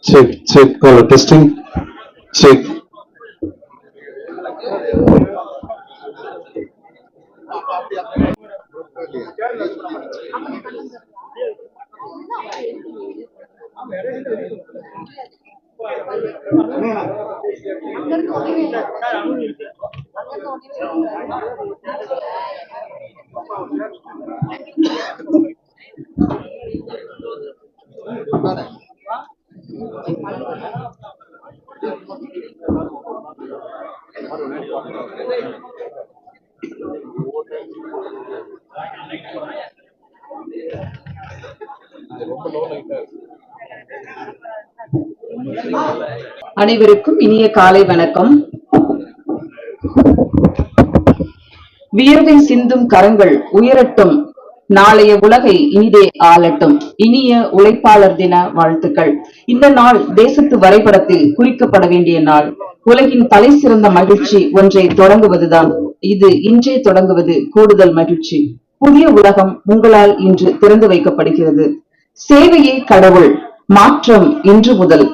Check, check, testing, check. அனைவருக்கும் இனிய காலை வணக்கம். வியர்வை சிந்தும் கரங்கள் உயரட்டும், நாளைய உலகை இனிதே ஆளட்டும். இனிய உழைப்பாளர் தின வாழ்த்துக்கள். இந்த நாள் தேசத்து வரைபடத்தில் குறிக்கப்பட வேண்டிய நாள். உலகின் தலை சிறந்த மகிழ்ச்சி ஒன்றை தொடங்குவதுதான். இது இன்றே தொடங்குவது கூடுதல் மகிழ்ச்சி. புதிய உலகம் உங்களால் இன்று திறந்து வைக்கப்படுகிறது. சேவையே கடவுள். மாற்றம் இன்று முதல்.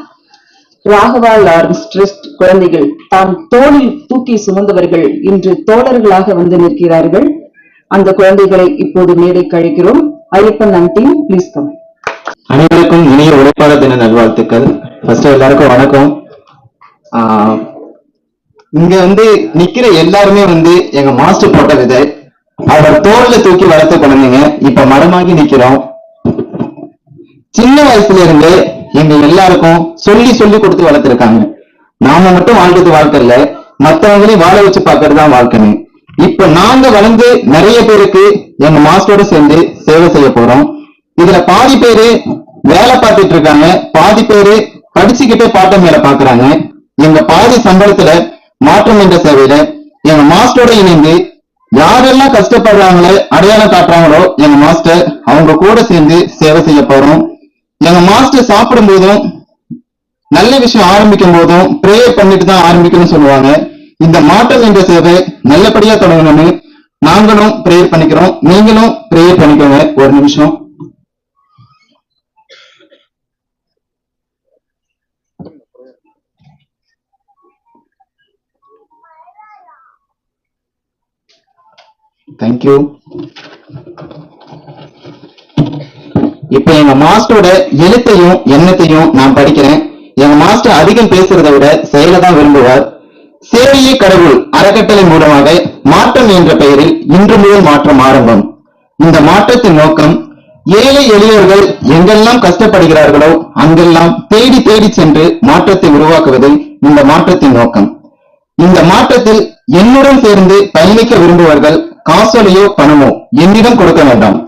ராகவா லாரன்ஸ் ட்ரஸ்ட் குழந்தைகள் தாம் தோளில் தூக்கி சுமந்தவர்கள் இன்று தோழர்களாக வந்து நிற்கிறார்கள். அந்த குழந்தைகளை இப்போது மேடைக்கு அழைக்கிறோம். Ayyappan and team, please come. அனைவருக்கும் இனிய உழைப்பாளர் தின நல்வாழ்த்துக்கள். ஃபர்ஸ்ட் எல்லாருக்கும் வணக்கம். இங்க நிக்கிற எல்லாருமே எங்க மாஸ்டர் போட்ட விதை. அவர் தோல்ல தூக்கி வளர்த்த குழந்தைங்க இப்ப மரமாகி நிக்கிறோம். சின்ன வயசுல இருந்து எங்க எல்லாருக்கும் சொல்லி சொல்லி கொடுத்து வளர்த்திருக்காங்க. நாம மட்டும் வாழ்றது வாழ்க்கை இல்ல, மத்தவங்களையும் வாழ வச்சு பாக்குறதுதான் வாழ்க்கைன்னு. இப்ப நாங்க வளர்ந்து நிறைய பேருக்கு எங்க மாஸ்டரோட சேர்ந்து சேவை செய்ய போறோம். இதுல பாதி பேரு வேலை பார்த்துட்டு இருக்காங்க, பாதி பேரு படிச்சுக்கிட்டே பாட்டம் மேல பாக்குறாங்க. எங்க பாதி சம்பளத்துல மாற்றம் என்ற சேவையில எங்க மாஸ்டரோட இணைந்து யாரெல்லாம் கஷ்டப்படுறாங்களோ அடையாளம் காட்டுறாங்களோ எங்க மாஸ்டர் அவங்க கூட சேர்ந்து சேவை செய்ய போறோம். எங்க மாஸ்டர் சாப்பிடும் போதும் நல்ல விஷயம் ஆரம்பிக்கும் போதும் பிரேயர் பண்ணிட்டு தான் ஆரம்பிக்கணும்னு சொல்லுவாங்க. இந்த மாற்றம் என்ற சேவை நல்லபடியா தொடங்கணும்னு நாங்களும் பிரேயர் பண்ணிக்கிறோம். நீங்களும் பிரேயர் பண்ணிக்கோங்க. ஒரு நிமிஷம். தேங்க்யூ. இப்ப எங்க மாஸ்டரோட எழுத்தையும் எண்ணத்தையும் நான் படிக்கிறேன். எங்க மாஸ்டர் அதிகம் பேசுறதை விட செயலை தான் விரும்புவார். சேவையே கடவுள் அறக்கட்டளை மூலமாக மாற்றம் என்ற பெயரில் இன்று முதல் மாற்றம் ஆரம்பம். இந்த மாற்றத்தின் நோக்கம் ஏழை எளியவர்கள் எங்கெல்லாம் கஷ்டப்படுகிறார்களோ அங்கெல்லாம் தேடி தேடி சென்று மாற்றத்தை உருவாக்குவது இந்த மாற்றத்தின் நோக்கம். இந்த மாற்றத்தில் என்னுடன் சேர்ந்து பயணிக்க விரும்புவர்கள் காசோலையோ பணமோ என்னிடம் கொடுக்க வேண்டாம்.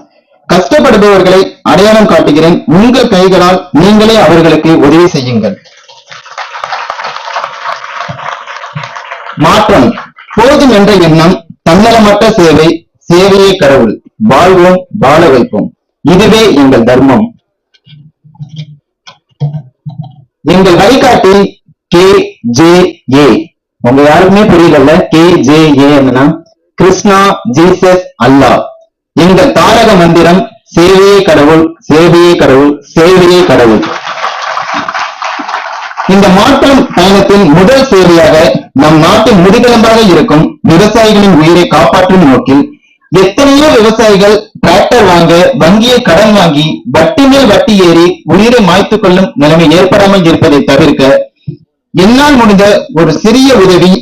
கஷ்டப்படுபவர்களை அடையாளம் காட்டுகிறேன். உங்கள் கைகளால் நீங்களே அவர்களுக்கு உதவி செய்யுங்கள். மாற்றம் போதும் என்ற எண்ணம், தன்னலமற்ற சேவை, சேவையே கடவுள். வாழ்வோம், வாழ வைப்போம். இதுவே எங்கள் தர்மம். எங்கள் வழிகாட்டி KJA. உங்க யாருக்குமே புரியல. KJA என்னன்னா கிருஷ்ணா, ஜீசஸ், அல்லாஹ். எங்கள் தாரக மந்திரம் சேவையே கடவுள், சேவையே கடவுள், சேவையே கடவுள். இந்த மாற்றம் பயணத்தின் முதல் சேவையாக நம் நாட்டின் முதுகெலும்பாக இருக்கும் விவசாயிகளின் உயிரை காப்பாற்றும் நோக்கில் எத்தனையோ விவசாயிகள் டிராக்டர் வாங்க வங்கியை கடன் வாங்கி வட்டி மேல் வட்டி ஏறி உயிரை மாய்த்துக் கொள்ளும் நிலைமை ஏற்படாமல் இருப்பதை தவிர்க்க என்னால் முடிந்த ஒரு சிறிய உதவி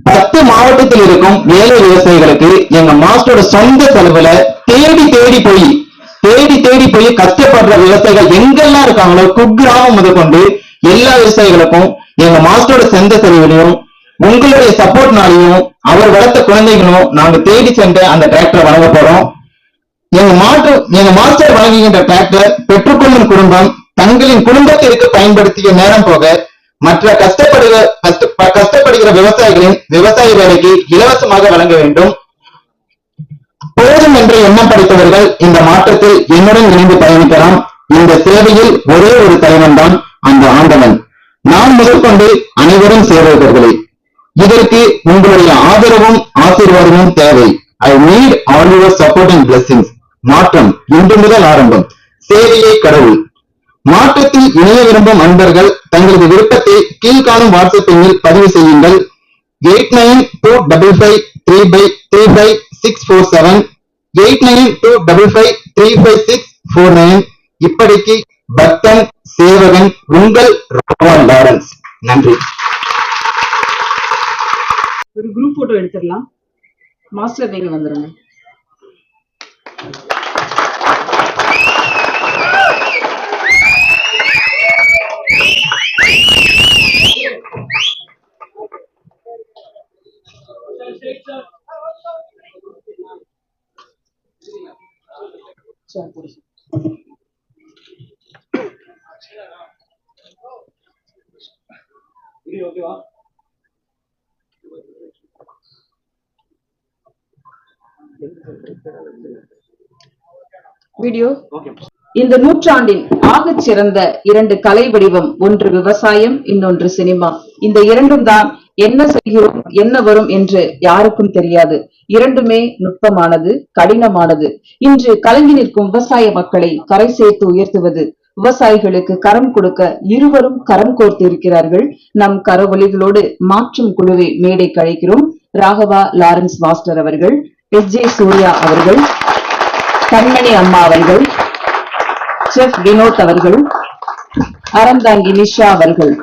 10 மாவட்டத்தில் இருக்கும் ஏழை விவசாயிகளுக்கு எங்க மாஸ்டரோட சொந்த செலவுல தேடி தேடி போய் கஷ்டப்படுற விவசாயிகள் எங்கெல்லாம் இருக்காங்களோ குக்கிராமம் முதற்கொண்டு எல்லா விவசாயிகளுக்கும் எங்க மாஸ்டரோட சொந்த செலவுலையும் உங்களுடைய சப்போர்ட்னாலையும் அவர் வளர்த்த குழந்தைகளும் நாங்க தேடி சென்ற அந்த டிராக்டரை வழங்க போறோம். எங்க மாஸ்டர் வழங்குகின்ற டிராக்டர் பெற்றுக்கொள்ளும் குடும்பம் தங்களின் குடும்பத்திற்கு பயன்படுத்திய நேரம் போக மற்ற கஷ்டப்படுகிற விவசாயிகளின் விவசாய வேலைக்கு இலவசமாக வழங்க வேண்டும். போதும் என்று எண்ணம் படைத்தவர்கள் இந்த மாற்றத்தில் என்னுடன் இணைந்து பயணிக்கலாம். இந்த சேவையில் ஒரே ஒரு தலைவன் தான், அந்த ஆண்டவன். நான் முதற்கொண்டு அனைவரும் சேவகர்களே. இதற்கு உங்களுடைய ஆதரவும் ஆசீர்வாதமும் தேவை. I need all your support and blessings. மாற்றம் இன்று முதல் ஆரம்பம். சேவையே கடவுள். மாற்றத்தில் இணைய விரும்பும் அன்பர்கள் தங்களது விருப்பத்தை கீழ்காணும் வாட்ஸ்அப் எண்ணில் பதிவு செய்யுங்கள். 892553535647 8925535649. இப்படிக்கு பக்தன் சேவகன் உங்கள் ராகவா லாரன்ஸ். நன்றி. ஒரு குரூப் போட்டோ எடுத்துடலாம். மாஸ்டர் நீங்க வந்துருங்க. வீடியோ. இந்த நூற்றாண்டின் ஆகச் சிறந்த 2 கலை வடிவம், ஒன்று விவசாயம், இன்னொன்று சினிமா. இந்த இரண்டும் தான் என்ன செய்கிறோம் என்ன வரும் என்று யாருக்கும் தெரியாது. இரண்டுமே நுட்பமானது, கடினமானது. இன்று கலங்கி நிற்கும் விவசாய மக்களை கரை சேர்த்து உயர்த்துவது, விவசாயிகளுக்கு கரம் கொடுக்க இருவரும் கரம் கோர்த்து இருக்கிறார்கள். நம் கரவொலிகளோடு மாற்றும் குழுவை மேடை கழைக்கிறோம். ராகவா லாரன்ஸ் மாஸ்டர் அவர்கள், எஸ்.ஜே. சூர்யா அவர்கள், கண்மணி அம்மா அவர்கள், செஃப் வினோத் அவர்கள், அறந்தாங்கி நிஷா அவர்கள்.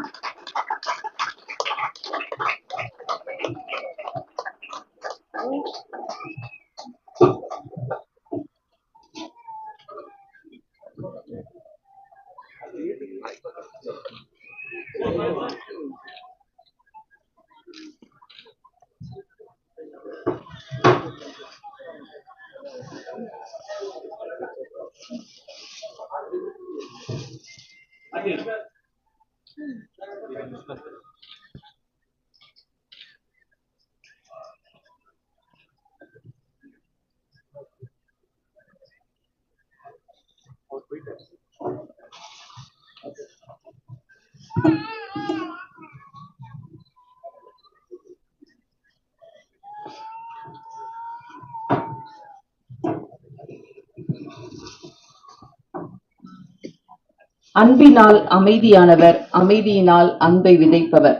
அன்பினால் அமைதியானவர், அமைதியினால் அன்பை விதைப்பவர்.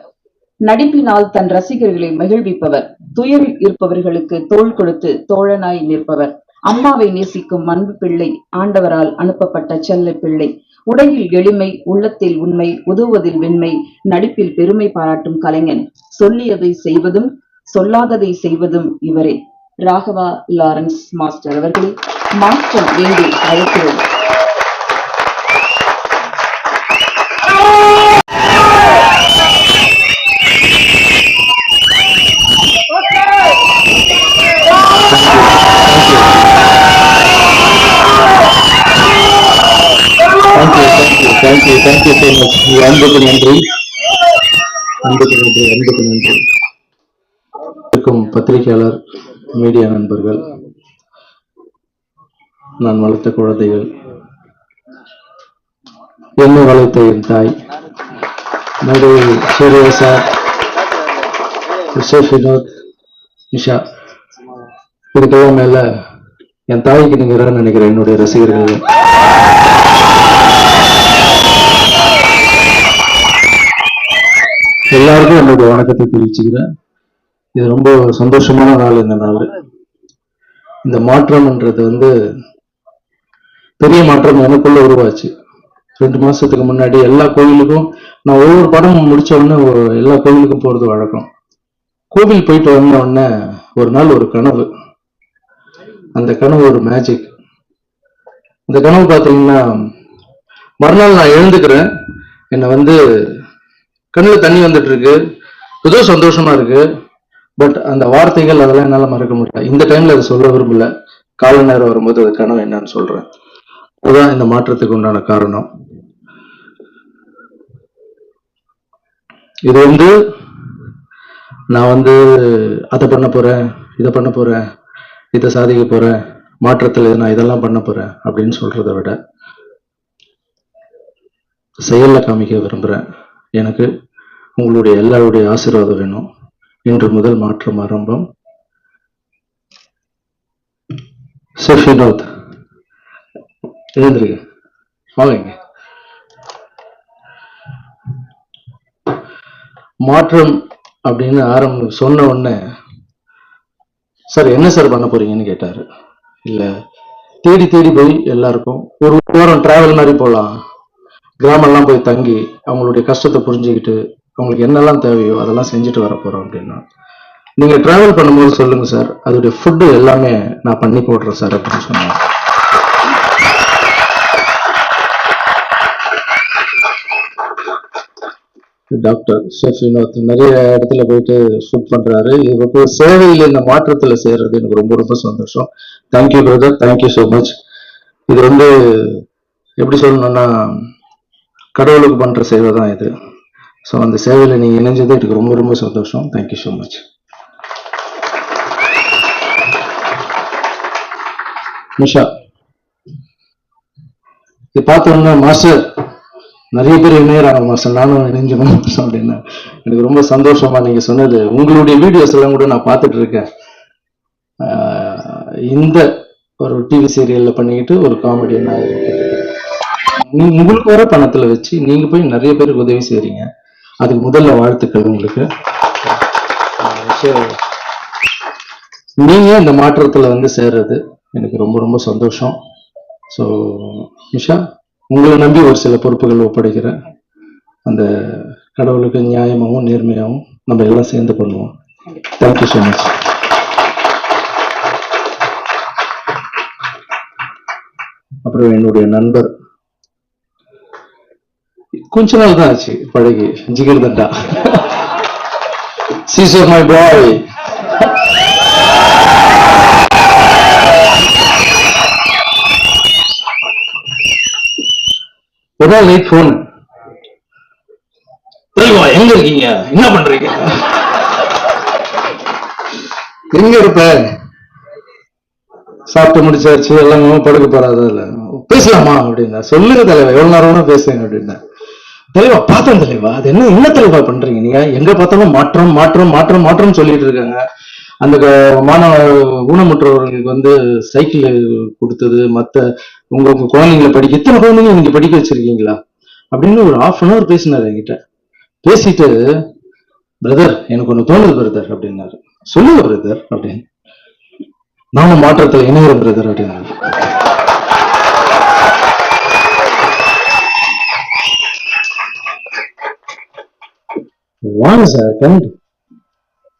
நடிப்பினால் தன் ரசிகர்களை மகிழ்விப்பவர். துயரில் இருப்பவர்களுக்கு தோள் கொடுத்து தோழனாய் நிற்பவர். அம்மாவை நேசிக்கும் அன்பு பிள்ளை, ஆண்டவரால் அனுப்பப்பட்ட செல்ல பிள்ளை. உடையில் எளிமை, உள்ளத்தில் உண்மை, உதவுவதில் வெண்மை, நடிப்பில் பெருமை பாராட்டும் கலைஞன். சொல்லியதை செய்வதும் சொல்லாததை செய்வதும் இவரே. ராகவா லாரன்ஸ் மாஸ்டர் அவர்களை மாற்றம் வேண்டி அழைக்கிறோம். Thank you so much. அன்புக்கு நன்றி. பத்திரிகையாளர், மீடியா நண்பர்கள், நான் வளர்த்த குழந்தைகள், என்னை வளர்த்த என் தாய், நடு சூர்யா சார், வினோத், நிஷா, இதுக்கெல்லாம் மேல என் தாய்க்கு நீங்க நினைக்கிறேன் என்னுடைய ரசிகர்கள். எல்லாருக்கும் என்னுடைய வணக்கத்தை தெரிவிச்சுக்கிறேன். இது ரொம்ப சந்தோஷமான நாள். இந்த நாள், இந்த மாற்றம்ன்றது பெரிய மாற்றம் எனக்குள்ள உருவாச்சு. 2 மாசத்துக்கு முன்னாடி எல்லா கோவிலுக்கும் நான் ஒவ்வொரு படம் முடிச்ச உடனே எல்லா கோவிலுக்கும் போறது வழக்கம். கோவில் போயிட்டு வந்த உடனே ஒரு நாள் ஒரு கனவு. அந்த கனவு ஒரு மேஜிக். இந்த கனவு பாத்தீங்கன்னா, மறுநாள் நான் எழுந்துக்கிறேன். என்னை கண்ணுல தண்ணி வந்துட்டு இருக்கு, ஏதோ சந்தோஷமா இருக்கு. பட் அந்த வார்த்தைகள் அதெல்லாம் என்னால மறக்க முடியல. இந்த டைம்ல அதை சொல்ல விரும்பல. கால நேரம் வரும்போது அது கனவு என்னன்னு சொல்றேன். அதுதான் இந்த மாற்றத்துக்கு உண்டான காரணம். இது நான் அதை பண்ண போறேன், இதை பண்ண போறேன், இதை சாதிக்க போறேன், மாற்றத்தில் நான் இதெல்லாம் பண்ண போறேன் அப்படின்னு சொல்றதை விட செயல்ல காமிக்க விரும்புறேன். எனக்கு உங்களுடைய எல்லாருடைய ஆசீர்வாதம் வேணும். இன்று முதல் மாற்றம் ஆரம்பம். ஷெஃப் வினோத் எழுந்திருங்க, வாங்க. மாற்றம் அப்படின்னு சொன்ன உடனே சார் என்ன சார் பண்ண போறீங்கன்னு கேட்டாரு. இல்ல தேடி தேடி போய் எல்லாருக்கும் ஒரு வாரம் டிராவல் மாதிரி போகலாம், கிராமம்லாம் போய் தங்கி அவங்களுடைய கஷ்டத்தை புரிஞ்சுக்கிட்டு அவங்களுக்கு என்னெல்லாம் தேவையோ அதெல்லாம் செஞ்சுட்டு வர போறோம் அப்படின்னா, நீங்க டிராவல் பண்ணும்போது சொல்லுங்க சார், அதோடைய ஃபுட்டு எல்லாமே நான் பண்ணி போடுறேன் சார் அப்படின்னு சொன்னாங்க. டாக்டர் ஷெஃப் வினோத் நிறைய இடத்துல போயிட்டு ஃபுட் பண்றாரு. இப்போ சேவையில் இந்த மாற்றத்துல சேர்றது எனக்கு ரொம்ப ரொம்ப சந்தோஷம். Thank you brother, thank you so much. இது எப்படி சொல்லணும்னா கடவுளுக்கு பண்ற சேவை தான் இது. ஸோ அந்த சேவையில நீங்க இணைஞ்சது எனக்கு ரொம்ப ரொம்ப சந்தோஷம். Thank you so much. நிஷா, இது பார்த்தோம்னா மாஸ்டர் நிறைய பேர் இணையறாங்க மாஸ்டர், நானும் இணைஞ்சணும் அப்படின்னா எனக்கு ரொம்ப சந்தோஷமா. நீங்க சொன்னது உங்களுடைய வீடியோஸ் எல்லாம் கூட நான் பார்த்துட்டு இருக்கேன். இந்த ஒரு டிவி சீரியல்ல பண்ணிக்கிட்டு ஒரு காமெடியனா உங்களுக்கு வர பணத்துல வச்சு நீங்க போய் நிறைய பேருக்கு உதவி செய்றீங்க. அதுக்கு முதல்ல வாழ்த்துக்கள் உங்களுக்கு. நீங்க இந்த மாற்றத்துல சேர்றது எனக்கு ரொம்ப ரொம்ப சந்தோஷம். ஸோ நிஷா, உங்களை நம்பி ஒரு சில பொறுப்புகள் ஒப்படைக்கிறேன். அந்த கடவுளுக்கு நியாயமாகவும் நேர்மையாகவும் நம்ம எல்லாம் சேர்ந்து பண்ணுவோம். Thank you so much. அப்புறம் என்னுடைய நண்பர், கொஞ்ச நாள் தான் ஆச்சு பழகி, ஜிகர் தண்டா, சீசர் மை பாய். ஒரு நாள் நைட் போன், தெளிவா எங்க இருக்கீங்க, என்ன பண்றீங்க, எங்க இருப்ப, சாப்பிட்டு முடிச்சாச்சு, எல்லாம் படுக்க போறாது, இல்ல பேசலாமா அப்படின்னா, சொல்லுங்க தலைவா எவ்வளவு நேரம் பேசுங்க அப்படின்னா, தலைவா பார்த்தேன் தலைவா, அது என்ன தலைவா பண்றீங்க நீங்க, எங்க பார்த்தாலும் மாற்றம் மாற்றம் மாற்றம் மாற்றம் சொல்லிட்டு இருக்காங்க. அந்த மாணவ ஊனமுற்றவர்களுக்கு சைக்கிள் கொடுத்தது, மத்த உங்க குழந்தைங்களை படிக்க, இத்தனை குழந்தைங்க நீங்க படிக்க வச்சிருக்கீங்களா அப்படின்னு ஒரு 1/2 hour பேசினாரு என்கிட்ட. பேசிட்டு, பிரதர் எனக்கு ஒண்ணு தோணுது பிரதர் அப்படின்னாரு. சொல்லுங்க பிரதர் அப்படின்னு. நானும் மாற்றத்துல இணைகிறேன் பிரதர் அப்படின்னாரு. வாங்க சார்,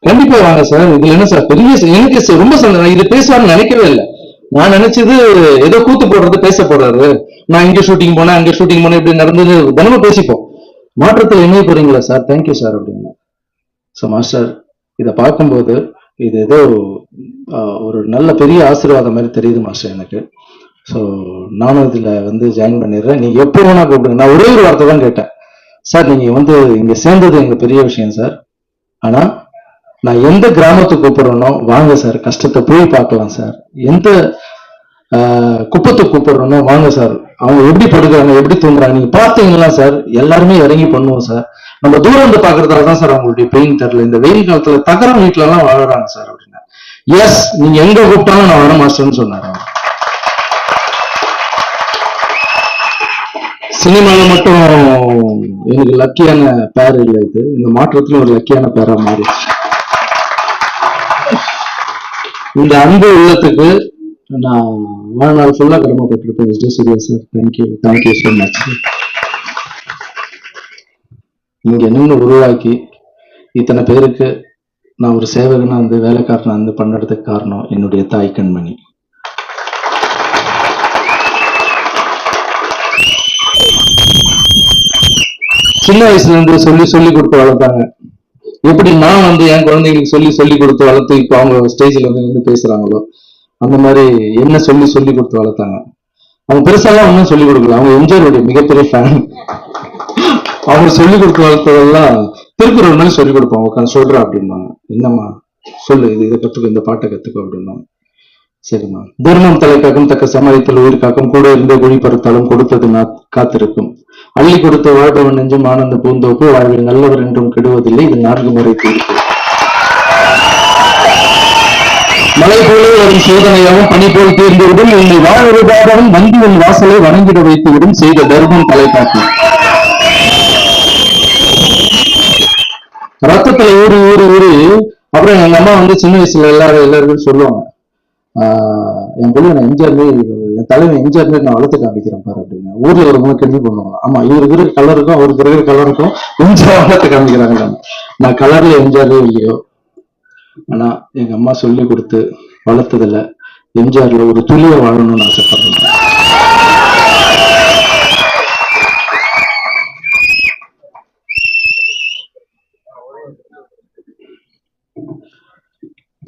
கண்டிப்பா வாங்க சார். இதுல என்ன சார் பெரிய, எனக்கு ரொம்ப சந்தோஷம். இது பேசுவான்னு நினைக்கவே இல்லை. நான் நினைச்சது ஏதோ கூத்து போடுறது, பேச போறாரு, நான் இங்க ஷூட்டிங் போனேன் அங்க ஷூட்டிங் போனேன் இப்படி நடந்தது, தினமும் பேசிப்போம். மாற்றத்தில் இணைய போறீங்களா சார், தேங்க்யூ சார் அப்படின்னு. ஸோ மாஸ்டர், இதை பார்க்கும்போது இது ஏதோ ஒரு நல்ல பெரிய ஆசீர்வாதம் மாதிரி தெரியுது மாஸ்டர் எனக்கு. ஸோ நானும் இதுல ஜாயின் பண்ணிடுறேன். நீங்க எப்போ வேணா கூப்பிடுங்க. நான் ஒரே ஒரு வார்த்தை தான் கேட்டேன் சார், நீங்க இங்க சேர்ந்தது எங்க பெரிய விஷயம் சார். ஆனா நான் எந்த கிராமத்துக்கு கூப்பிடுறேனோ வாங்க சார், கஷ்டத்தை போய் பார்க்கலாம் சார். எந்த குப்பத்துக்கு கூப்பிடுறேனோ வாங்க சார், அவங்க எப்படி படுக்கிறாங்க எப்படி தூங்குறாங்க நீங்க பாத்தீங்களா சார், எல்லாருமே இறங்கி பண்ணுவோம் சார். நம்ம தூரம் இருந்து பாக்குறதால தான் சார் அவங்களுடைய பெயின் தெரியல. இந்த வெயில் காலத்துல தகரம் வீட்டுல எல்லாம் வாழறாங்க சார் அப்படின்னா. எஸ், நீங்க எங்க கூப்பிட்டாலும் நான் வர மாஸ்டர்னு சொன்னாரு. சினிமால மட்டும் எனக்கு லக்கியான பேர் இல்லை, இது இந்த மாற்றத்துல ஒரு லக்கியான பேரா மாறிடுச்சு. இந்த அன்பு உள்ளத்துக்கு நான் வாழ்நாள் ஃபுல்லா கடமைப்பட்டிருப்பேன். Sir, thank you, thank you so much. இங்க நின்று உருவாக்கி இத்தனை பேருக்கு நான் ஒரு சேவகனா வேலைக்காரனா பண்ணறதுக்கு காரணம் என்னுடைய தாய் கண்மணி. சின்ன வயசுல இருந்து சொல்லி சொல்லி கொடுத்து வளர்த்தாங்க. எப்படி நான் என் குழந்தைங்களுக்கு சொல்லி சொல்லி கொடுத்து வளர்த்து இப்போ அவங்க ஸ்டேஜ்ல நின்று பேசுறாங்களோ அந்த மாதிரி என்ன சொல்லி சொல்லி கொடுத்து வளர்த்தாங்க. அவங்க பெருசாலாம் ஒன்றும் சொல்லிக் கொடுக்கல, அவங்க எம்ஜிஆருடைய மிகப்பெரிய ஃபேன். அவங்க சொல்லி கொடுத்து வளர்த்ததெல்லாம் திருக்குறள் மாதிரி சொல்லிக் கொடுப்பாங்க. உட்காந்து சொல்றா அப்படின்பாங்க, என்னம்மா சொல்லு, இதை கத்துக்கோ, இந்த பாட்டை கத்துக்கோ அப்படின்பாங்க. சரிம்மா. தர்மம் தலை காக்கும், தக்க சமாளித்தல் உயிர் காக்கும், கூட இருந்த குழி பறுத்தாலும் கொடுத்தது காத்திருக்கும். அள்ளி கொடுத்த வாழ்பவன் நெஞ்சும் ஆனந்த பூந்தோப்பு, வாழ்வில் நல்லவர் என்றும் கெடுவதில்லை, இது 4 முறை தீர்ப்பு. மழை போல வரும் சோதனையாகவும் பனி போல் தீர்ந்துவிடும், உன்னை வாழ்வதாகவும் வந்து உன் வாசலை வணங்கிட வைத்துவிடும், செய்த தர்மம் தலை காக்கும். ரத்தத்துல ஊறி ஊறி ஊறி அப்புறம் எங்க அம்மா வந்து சின்ன வயசுல எல்லாரும் சொல்லுவாங்க, என் பிள்ளை நான் எம்ஜிஆர், என் தலைவன் எம்ஜிஆர் நான் வளர்த்து காமிக்கிறேன் பாரு அப்படின்னு. ஊர்ல ஒரு மூணு கேள்வி பண்ணுவாங்க, ஆமா இவருக்கு இருக்கிற கலருக்கும் அவருக்கு இருக்கிற கலருக்கும் எம்ஜிஆர் வளர்த்து காமிக்கிறாங்க. நான் கலர்ல எம்ஜிஆரே இல்லையோ, ஆனா எங்க அம்மா சொல்லி கொடுத்து வளர்த்ததுல எம்ஜிஆர்ல ஒரு துளிய வாழணும்னு ஆசைப்படுறேன்.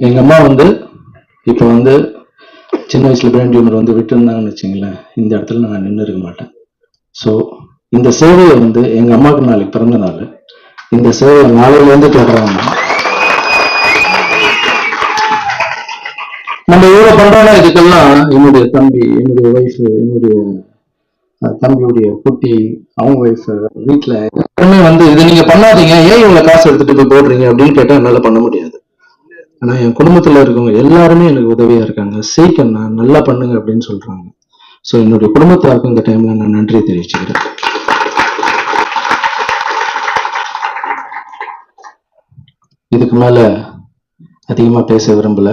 எங்க அம்மா வந்து இப்ப வந்து சின்ன வயசுல பிரெயின் டியூமர் வந்து விட்டு இருந்தாங்கன்னு வச்சுங்களேன், இந்த இடத்துல நான் நின்று இருக்க மாட்டேன். ஸோ இந்த சேவையை வந்து எங்க அம்மாவுக்கு நாளைக்கு பிறந்த நாள், இந்த சேவையை நாளையில இருந்து தொடர்றாங்க. நம்ம எவ்வளவு பண்றோம்னா இதுக்கெல்லாம் என்னுடைய தம்பி, என்னுடைய ஒய்ஃப், என்னுடைய தம்பியுடைய குட்டி, அவங்க ஒய்ஃப், வீட்டுல எல்லாருமே வந்து இதை நீங்க பண்ணாதீங்க, ஏன் இவ்வளவு காசு எடுத்துட்டு போய் போடுறீங்க அப்படின்னு கேட்டா என்னால பண்ண முடியாது. ஆனா என் குடும்பத்துல இருக்கவங்க எல்லாருமே எனக்கு உதவியா இருக்காங்க, சீக்கிரம் நல்லா பண்ணுங்க அப்படின்னு சொல்றாங்க. சோ என்னுடைய குடும்பத்தாருக்கும் இந்த டைம்ல நான் நன்றி தெரிவிச்சுக்கிறேன். இதுக்கு மேல அதிகமா பேச விரும்பல,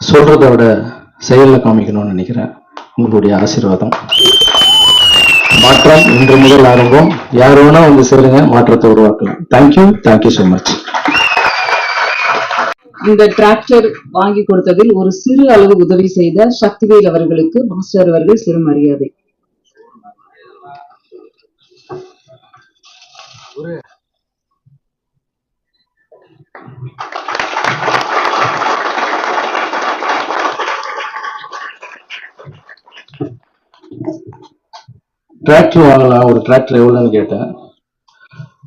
சொல்றதை விட செயல்ல காமிக்கணும்னு நினைக்கிறேன். உங்களுடைய ஆசீர்வாதம். மாற்றம் இன்று முதல் ஆரம்பம். யார் வேணா வந்து சேருங்க, மாற்றத்தை உருவாக்கலாம். Thank you so much. இந்த டிராக்டர் வாங்கி கொடுத்ததில் ஒரு சிறு அளவு உதவி செய்த சக்திவேல் அவர்களுக்கு மாஸ்டர் அவர்கள் சிறு மரியாதை. டிராக்டர் வாங்கலாம், ஒரு டிராக்டர் எவ்வளவுன்னு கேட்டேன்.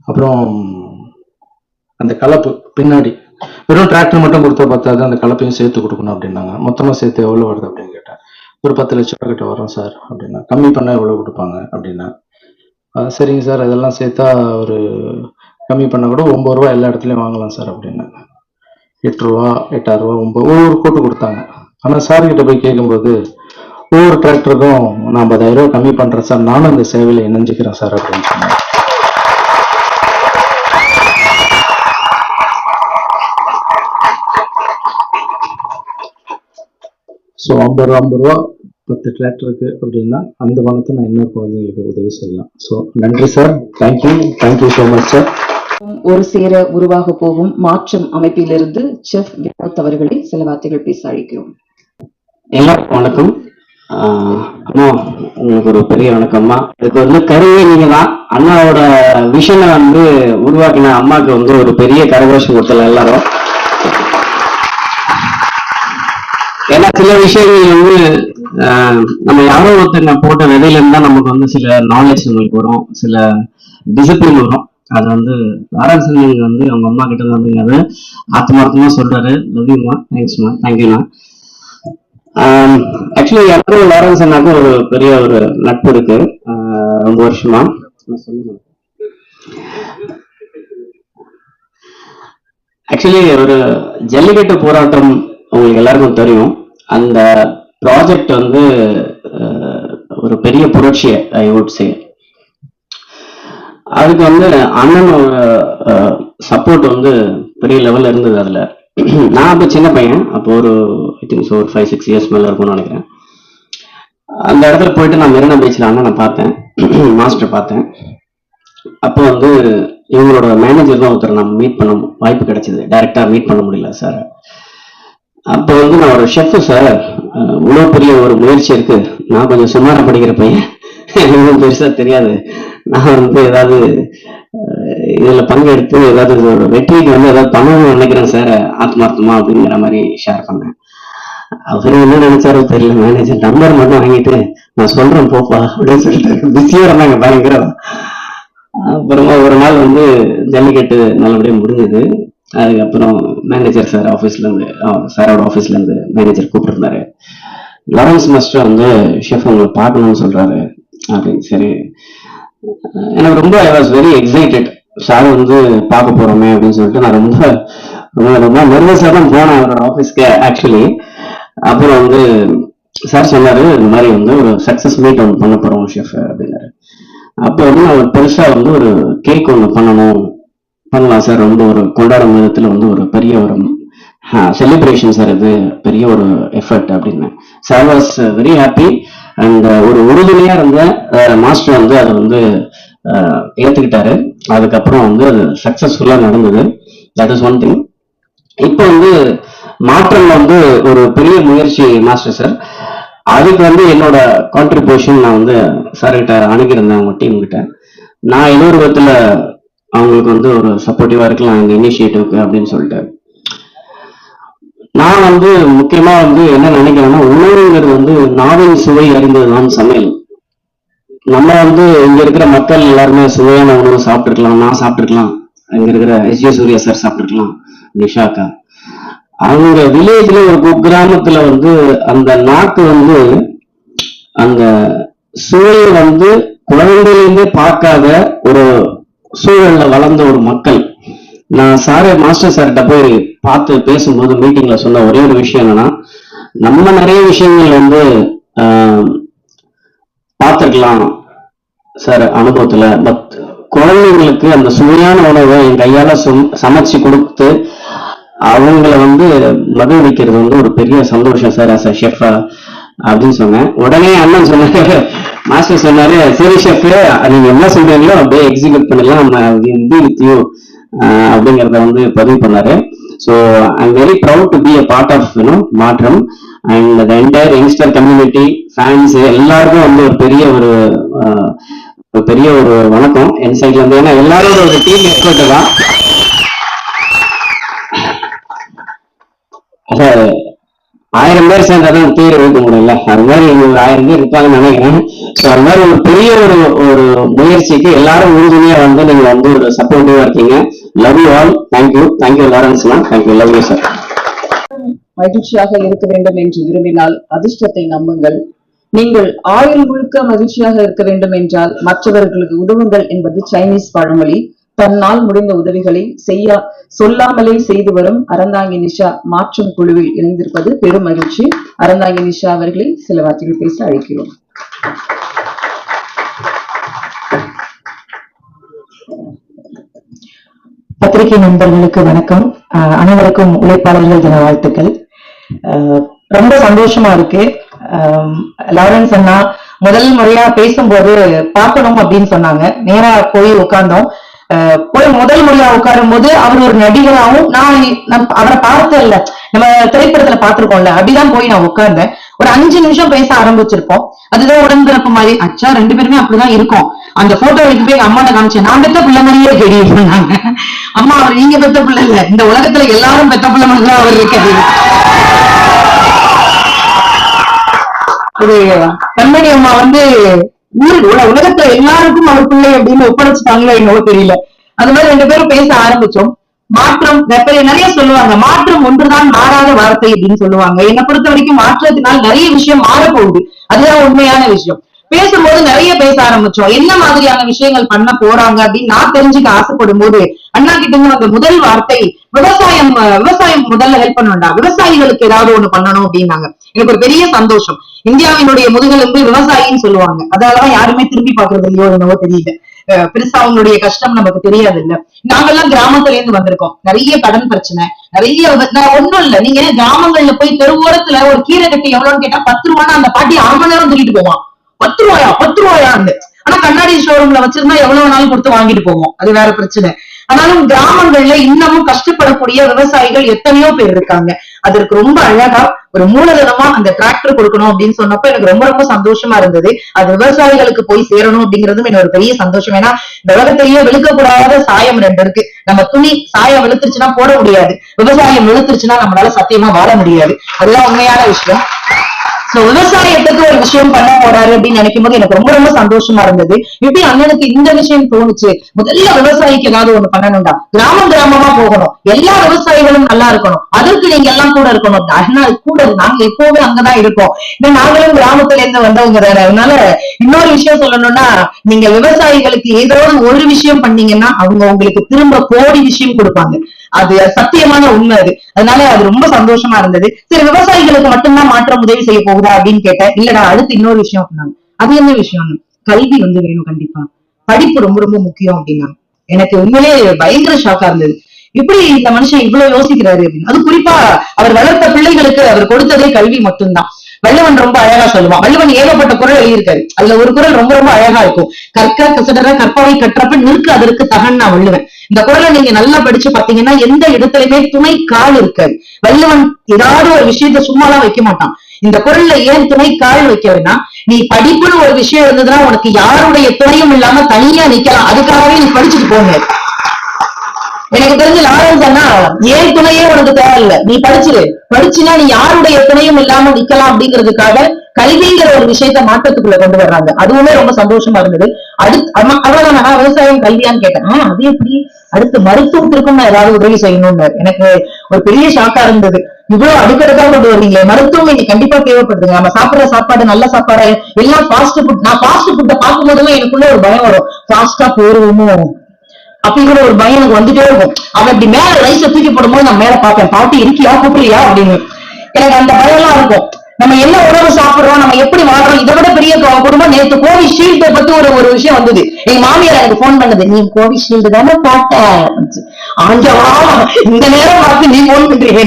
அப்புறம் அந்த கலப்பு பின்னாடி வெறும் டிராக்டர் மட்டும் கொடுத்தா பார்த்தாது, அந்த கலப்பையும் சேர்த்து கொடுக்கணும் அப்படின்னாங்க. மொத்தமா சேர்த்து எவ்வளவு வருது அப்படின்னு கேட்டேன். ஒரு 10 லட்சம் ரூபாய் கிட்ட வரும் சார் அப்படின்னா. கம்மி பண்ணா எவ்வளவு கொடுப்பாங்க அப்படின்னா, சரிங்க சார் அதெல்லாம் சேர்த்தா ஒரு கம்மி பண்ணா கூட 9 ரூபா எல்லா இடத்துலயும் வாங்கலாம் சார் அப்படின்னா. 8 ரூபா 8,000 ரூபா 9 ஒவ்வொரு கோட்டு கொடுத்தாங்க. ஆனா சார் கிட்ட போய் கேட்கும்போது, ஒவ்வொரு டிராக்டருக்கும் நான் 10,000 ரூபாய் கம்மி பண்றேன் சார், நானும் அந்த சேவையில இணைஞ்சுக்கிறேன் சார் அப்படின்னு சொன்னேன். ஸோ 50 ரூபா 10 டிராக்டருக்கு அப்படின்னா அந்த பணத்தை நான் இன்னொரு குழந்தைங்களுக்கு உதவி செய்யலாம். ஸோ நன்றி sir, thank you so much sir. ஒரு சேர உருவாக போகும் மாற்றம் அமைப்பிலிருந்து செஃப் வினோத் அவர்களை சில வார்த்தைகள் பேச அழைக்கிறோம். எல்லாருக்கும் வணக்கம். அம்மா உங்களுக்கு ஒரு பெரிய வணக்கம்மா. இதுக்கு வந்து கருவே நீங்க தான். அண்ணாவோட விஷனை வந்து உருவாக்கின அம்மாவுக்கு வந்து ஒரு பெரிய கரகோஷம் கொடுத்தல எல்லாரும். ஏன்னா சில விஷயங்கள் வந்து நம்ம யாரோ ஒருத்தங்க போட்ட விதையில இருந்தா நமக்கு வந்து சில நாலேஜ் நம்மளுக்கு வரும், சில டிசிப்ளின் வரும். அது வந்து நாராயணன் வந்து அவங்க அம்மா கிட்ட வந்து அதை ஆத்மார்த்தமா சொல்றாரு. லவ்யூமா, தேங்க்ஸ்மா, தேங்க்யூண்ணா. ஆக்சுவலி எனக்கும் லாரன்ஸ் அண்ணாக்கும் ஒரு பெரிய ஒரு நட்பு இருக்கு, ரொம்ப வருஷமா. ஆக்சுவலி ஒரு ஜல்லிக்கட்டு போராட்டம் உங்களுக்கு எல்லாருக்கும் தெரியும். அந்த ப்ராஜெக்ட் வந்து ஒரு பெரிய புரட்சி, ஐ வுட் சே. அதுக்கு வந்து அண்ணனோட சப்போர்ட் வந்து பெரிய லெவல்ல இருந்தது. அதுல நான் அப்போ சின்ன பையன், அப்போ ஒரு ஐ திங்க் ஒரு 5-6 இயர்ஸ் மேல இருக்கும்னு நினைக்கிறேன். அந்த இடத்துல போயிட்டு நான் மெரினா பீச்சில் அண்ணனை பார்த்தேன், மாஸ்டர் பார்த்தேன். அப்போ வந்து இவங்களோட மேனேஜர் தான் ஒருத்தர் நான் மீட் பண்ண வாய்ப்பு கிடைச்சது. டைரக்டா மீட் பண்ண முடியல சார். அப்போ வந்து நான் ஒரு ஷெஃப் சார், இவ்வளோ பெரிய ஒரு முயற்சி இருக்கு. நான் கொஞ்சம் சுமாரா படிக்கிற பையன், எனக்கு பெருசா தெரியாது. நான் வந்து ஏதாவது இதுல பங்கெடுத்து ஏதாவது வெற்றிக்கு வந்து ஏதாவது பண்ணணும்னு நினைக்கிறேன் சார், ஆத்மார்த்தமா அப்படிங்கிற மாதிரி ஷேர் பண்ணேன். அவரு என்ன நினைச்சாரோ தெரியல, மேனேஜர் நம்பர் மட்டும் வாங்கிட்டு நான் சொல்றேன் போப்பா அப்படின்னு சொல்லிட்டு பிஸியா இருந்தாங்க பயங்கர. அப்புறமா ஒரு நாள் வந்து ஜல்லிக்கட்டு நல்லபடியா முடிஞ்சது. அதுக்கப்புறம் மேனேஜர் சார் ஆஃபீஸ்லேருந்து சாரோட ஆஃபீஸ்லேருந்து மேனேஜர் கூப்பிட்டுருந்தாரு. லாரன்ஸ் மாஸ்டர் வந்து ஷெஃப் உங்களை பார்க்கணும்னு சொல்கிறாரு அப்படின்னு. சரி, எனக்கு ரொம்ப I was very excited. Sir வந்து பார்க்க போகிறோமே அப்படின்னு சொல்லிட்டு நான் ரொம்ப ரொம்ப ரொம்ப நர்வஸாக தான் போனேன் அவரோட ஆஃபீஸ்க்கு ஆக்சுவலி. அப்புறம் வந்து சார் சொன்னார், இந்த மாதிரி வந்து ஒரு சக்ஸஸ் மீட் ஒன்று பண்ண போகிறோம் ஷெஃப் அப்படின்னாரு. அப்போ வந்து நான் ஒரு பெருசாக வந்து ஒரு கேக் ஒன்று பண்ணலாம் சார், ரொம்ப ஒரு கொண்டாடும் விதத்தில் வந்து ஒரு பெரிய ஒரு செலிப்ரேஷன் சார், இது பெரிய ஒரு எஃபர்ட் அப்படின்னு. Sir was very happy and ஒரு உறுதுணையா இருந்த மாஸ்டர் வந்து அதை வந்து ஏத்துக்கிட்டாரு. அதுக்கப்புறம் வந்து அது சக்சஸ்ஃபுல்லா நடந்தது. That is one thing. இப்போ வந்து மாற்றம் வந்து ஒரு பெரிய முயற்சி மாஸ்டர் சார். அதுக்கு வந்து என்னோட கான்ட்ரிபியூஷன் நான் வந்து சார்கிட்ட அணுகியிருந்தேன், அவங்க டீம் கிட்ட. நான் ஏதோ ஒரு விதத்துல அவங்களுக்கு வந்து ஒரு சப்போர்ட்டிவா இருக்கலாம் இந்த இனிஷியேட்டிவ்க்கு அப்படின்னு சொல்லிட்டு. நான் வந்து முக்கியமா வந்து என்ன நினைக்கிறேன்னா, உணவுங்கிறது வந்து நாவின் சுவை அறிந்ததுதான் சமையல். நம்ம வந்து இங்க இருக்கிற மக்கள் எல்லாருமே சுவையான உணவு சாப்பிட்டுருக்கலாம், நான் சாப்பிட்டுருக்கலாம், இங்க இருக்கிற எஸ்.ஜே. சூர்யா சார் சாப்பிட்டுருக்கலாம், நிஷாக்கா. அவங்க வில்லேஜ்ல ஒரு குக்கிராமத்துல வந்து அந்த நாக்கு வந்து அந்த சுவையை வந்து குழந்தையிலேருந்தே பார்க்காத ஒரு சூழல்ல வளர்ந்த ஒரு மக்கள். நான் மாஸ்டர் சார்கிட்ட போய் பார்த்து பேசும்போது மீட்டிங்ல சொன்ன ஒரே ஒரு விஷயம் என்னன்னா, நம்ம நிறைய விஷயங்கள் வந்து பார்த்துருக்கலாம் சார் அனுபவத்துல, பட் குழந்தைங்களுக்கு அந்த சுவையான உணவை என் கையால சமைச்சு கொடுத்து அவங்கள வந்து மகிழ்விக்கிறது வந்து ஒரு பெரிய சந்தோஷம் சார் ஆஸ் அ ஷெஃபா அப்படின்னு சொன்னேன். உடனே அண்ணன் சொன்னாரு, மாஸ்டர் சொன்னாரு, சரி ஷெஃப் நீங்க என்ன சொல்றீங்களோ அப்படியே எக்ஸிக்யூட் பண்ணலாம், நம்ம வித் யூ அப்படிங்கிறத வந்து பதிவு பண்ணாரு. So I am very proud to be a part of Maatram and the entire youngster community fans எல்லாருக்கும் வந்து ஒரு பெரிய ஒரு வணக்கம் என் சைட்ல இருந்து. ஏன்னா எல்லாரும் ஒரு டீம் எஃபர்ட் தான். 1000 பேர் சேர்ந்தாதான் பேர் எழுத முடியல, அது மாதிரி 1000 பேர் இருப்பாங்கன்னு நினைக்கிறேன். ஸோ அது மாதிரி ஒரு பெரிய ஒரு முயற்சிக்கு எல்லாரும் உறுதுணையா வந்து நீங்க வந்து ஒரு சப்போர்ட்டிவா இருக்கீங்க. Love you all. தேங்க்யூ லாரன்ஸ்னா, தேங்க்யூ, லவ் யூ சார். மகிழ்ச்சியாக இருக்க வேண்டும் என்று விரும்பினால் அதிர்ஷ்டத்தை நம்புங்கள். நீங்கள் ஆயுள் முழுக்க மகிழ்ச்சியாக இருக்க வேண்டும் என்றால் மற்றவர்களுக்கு உதவுங்கள் என்பது சைனீஸ் பழமொழி. தன்னால் முடிந்த உதவிகளை சொல்லாமலே செய்து வரும் அறந்தாங்கி நிஷா மாற்றும் குழுவில் இணைந்திருப்பது பெரும் மகிழ்ச்சி. அறந்தாங்கி நிஷா அவர்களை சில வார்த்தைகள் பேச அழைக்கிறோம். பத்திரிகை நண்பர்களுக்கு வணக்கம். அனைவருக்கும் உழைப்பாளர்கள் தின வாழ்த்துக்கள். ரொம்ப சந்தோஷமா இருக்கு. லாரன்ஸ் அண்ணா முதல் முறையா பேசும்போது பார்க்கணும் அப்படின்னு சொன்னாங்க. நேரா போய் உட்கார்ந்தோம். போய் முதல் முறையா உட்காரும் போது அவர் ஒரு நடிகராகவும், நான் அவரை பார்த்த இல்ல, நம்ம திரைப்படத்துல பார்த்திருக்கோம்ல, அப்படிதான் போய் நான் உட்கார்ந்தேன். ஒரு 5 நிமிஷம் பேச ஆரம்பிச்சிருப்போம். அதுதான் உடன்பிறப்பு மாதிரி. அச்சா 2 பேருமே அப்படிதான் இருக்கும். அந்த போட்டோ எடுத்து போய் அம்மாட்ட காமிச்சேன். நான் பெத்த பிள்ளை மாதிரியே தெரியும் சொன்னாங்க. அம்மா, அவர் நீங்க பெத்த பிள்ளை இல்ல, இந்த உலகத்துல எல்லாரும் பெத்த பிள்ளை மாதிரி தான் அவர் இருக்காரு. கண்மணி அம்மா வந்து உலகத்துல எல்லாருக்கும் அவர் பிள்ளை அப்படின்னு ஒப்படைச்சுட்டாங்களோ என்னவோ தெரியல. அது மாதிரி 2 பேரும் பேச ஆரம்பிச்சோம். மாற்றம் நிறைய சொல்லுவாங்க. மாற்றம் ஒன்றுதான் மாறாத வார்த்தை அப்படின்னு சொல்லுவாங்க. என்னை பொறுத்த வரைக்கும் மாற்றத்தினால் நிறைய விஷயம் மாறப்போகுது. அதுதான் உண்மையான விஷயம். பேசும்போது நிறைய பேச ஆரம்பிச்சோம். என்ன மாதிரியான விஷயங்கள் பண்ண போறாங்க அப்படின்னு நான் தெரிஞ்சுக்க ஆசைப்படும் போது அண்ணா கிட்ட இருந்து அந்த முதல் வார்த்தை, விவசாயம் முதல்ல ஹெல்ப் பண்ண, விவசாயிகளுக்கு ஏதாவது ஒண்ணு பண்ணணும் அப்படின்னாங்க. எனக்கு ஒரு பெரிய சந்தோஷம். இந்தியாவினுடைய முதுகெலும்பு விவசாயின்னு சொல்லுவாங்க. அதனாலதான் யாருமே திரும்பி பாக்குறது இல்லையோ என்னவோ தெரியல. பெருசா அவங்களுடைய கஷ்டம் நமக்கு தெரியாது இல்ல. நாங்கெல்லாம் கிராமத்துல இருந்து வந்திருக்கோம். நிறைய கடன் பிரச்சனை, நிறைய ஒண்ணும் இல்ல. நீங்க கிராமங்கள்ல போய் தெருவோரத்துல ஒரு கீரை கட்டி எவ்வளவுன்னு கேட்டா 10 ரூபான்னா அந்த பாட்டி 1/2 மணி நேரம் தூக்கிட்டு போவான். 10 ரூபாயான்னு. ஆனா கண்ணாடி ஷோரூம்ல வச்சிருந்தா எவ்வளவு நாள் கொடுத்து வாங்கிட்டு போவோம், அது வேற பிரச்சனை. ஆனாலும் கிராமங்கள்ல இன்னமும் கஷ்டப்படக்கூடிய விவசாயிகள் எத்தனையோ பேர் இருக்காங்க. அதற்கு ரொம்ப அழகா ஒரு மூலதனமா அந்த டிராக்டர் கொடுக்கணும் அப்படின்னு சொன்னப்ப எனக்கு ரொம்ப ரொம்ப சந்தோஷமா இருந்தது. அது விவசாயிகளுக்கு போய் சேரணும் அப்படிங்கறதும் எனக்கு ஒரு பெரிய சந்தோஷம். ஏன்னா இந்த உலகத்திலேயே வெளுக்கக்கூடாத சாயம் 2 இருக்கு. நம்ம துணி சாயம் வெளுத்துருச்சுன்னா போட முடியாது, விவசாயம் வெளுத்துருச்சுன்னா நம்மளால சத்தியமா வாழ முடியாது. அதுதான் உண்மையான விஷயம். சோ விவசாயத்துக்கு ஒரு விஷயம் பண்ண போறாரு அப்படின்னு நினைக்கும் போது எனக்கு ரொம்ப ரொம்ப சந்தோஷமா இருந்தது. எப்படி அண்ணனுக்கு இந்த விஷயம் தோணுச்சு, முதல்ல விவசாயிக்கு ஏதாவது ஒண்ணு பண்ணணும்டா, கிராமமா போகணும், எல்லா விவசாயிகளும் நல்லா இருக்கணும், அதற்கு நீங்க எல்லாம் கூட இருக்கணும். அண்ணா கூட நாங்க எப்பவுமே அங்கதான் இருக்கோம், நாங்களும் கிராமத்துல இருந்து வந்தவங்க தானே. அதனால இன்னொரு விஷயம் சொல்லணும்னா, நீங்க விவசாயிகளுக்கு ஏதோ ஒரு விஷயம் பண்ணீங்கன்னா அவங்க உங்களுக்கு திரும்ப கோடி விஷயம் கொடுப்பாங்க. அது சத்தியமான உண்மை அது. அதனால அது ரொம்ப சந்தோஷமா இருந்தது. சரி, விவசாயிகளுக்கு மட்டும்தான் மாற்றம் உதவி செய்ய போகுதா அப்படின்னு கேட்டேன். இல்லடா, அடுத்து இன்னொரு விஷயம் அப்படின்னாங்க. அது என்ன விஷயம்? கல்வி வேணும், கண்டிப்பா படிப்பு ரொம்ப ரொம்ப முக்கியம் அப்படின்னா எனக்கு உண்மையிலே பயங்கர ஷாக்கா இருந்தது. இப்படி இந்த மனுஷன் இவ்வளவு யோசிக்கிறாரு அப்படின்னு. அது குறிப்பா அவர் வளர்த்த பிள்ளைகளுக்கு அவர் கொடுத்ததே கல்வி மட்டும்தான். வள்ளுவன் ரொம்ப அழகா சொல்லுவான். வள்ளுவன் ஏகப்பட்ட குரல் எழுதியிருக்காரு. அதுல ஒரு குரல் ரொம்ப ரொம்ப அழகா இருக்கும். கற்க கசடர கற்பவை கற்றப்ப நிற்க அதற்கு தகன்னா வள்ளுவன். இந்த குரலை நீங்க நல்லா படிச்சு பாத்தீங்கன்னா எந்த இடத்துலயுமே துணை கால் இருக்காது. வள்ளுவன் ஏதாவது ஒரு விஷயத்த சும்மாலாம் வைக்க மாட்டான். இந்த குரல்ல ஏன் துணை கால் வைக்கணும்னா, நீ படிப்புன்னு ஒரு விஷயம் இருந்ததுன்னா உனக்கு யாருடைய துணையும் இல்லாம தனியா நிக்கலாம், அதுக்காகவே நீ படிச்சுட்டு போங்க. எனக்கு தெரிஞ்சு லாரன்ஸ் அண்ணா ஏன் துணையே உனக்கு தேவையில்லை, நீ படிச்சுனா நீ யாருடைய துணையும் இல்லாம நிக்கலாம் அப்படிங்கிறதுக்காக கல்விங்கிற ஒரு விஷயத்த மாற்றத்துக்குள்ள கொண்டு வர்றாங்க. அதுவுமே ரொம்ப சந்தோஷமா இருந்தது. அவ்வளவுதான். நான் விவசாயம் கல்வியான்னு கேட்டேன். அது எப்படி, அடுத்து மருத்துவத்திற்கும் நான் ஏதாவது உதவி செய்யணும்னு எனக்கு ஒரு பெரிய ஷாக்கா இருந்தது. இவ்வளவு அடுக்கடுக்கா கொண்டு வருவீங்களே, மருத்துவம் இங்க கண்டிப்பா தேவைப்படுதுங்க. நம்ம சாப்பிடுற சாப்பாடு நல்ல சாப்பாடு எல்லாம் ஃபாஸ்ட் ஃபுட். நான் ஃபாஸ்ட் ஃபுட்டை பார்க்கும் போதெல்லாம் எனக்குள்ள ஒரு பயம் வரும், ஃபாஸ்டா போயிருவோமோ அப்படிங்கிற ஒரு பயம் எனக்கு வந்துட்டே இருக்கும். அவன் இப்படி மேல ரைஸை தூக்கி போடும்போது நான் மேல பார்ப்பேன், பாட்டி இருக்கியா கூப்பிடுறியா அப்படின்னு. எனக்கு அந்த பயம் எல்லாம் இருக்கும். நம்ம என்ன உணவு சாப்பிடுறோம், நம்ம எப்படி வாழ்றோம், இதை விட பெரிய குடும்பம். நேற்று கோவிஷீல்டை பத்தி ஒரு விஷயம் வந்தது. எங்க மாமியார் எனக்கு போன் பண்ணது, நீ கோவிஷீல்டு தானே போட்ட, ஆஞ்சவா இந்த நேரம் பார்த்து நீ போன் பண்றீங்க.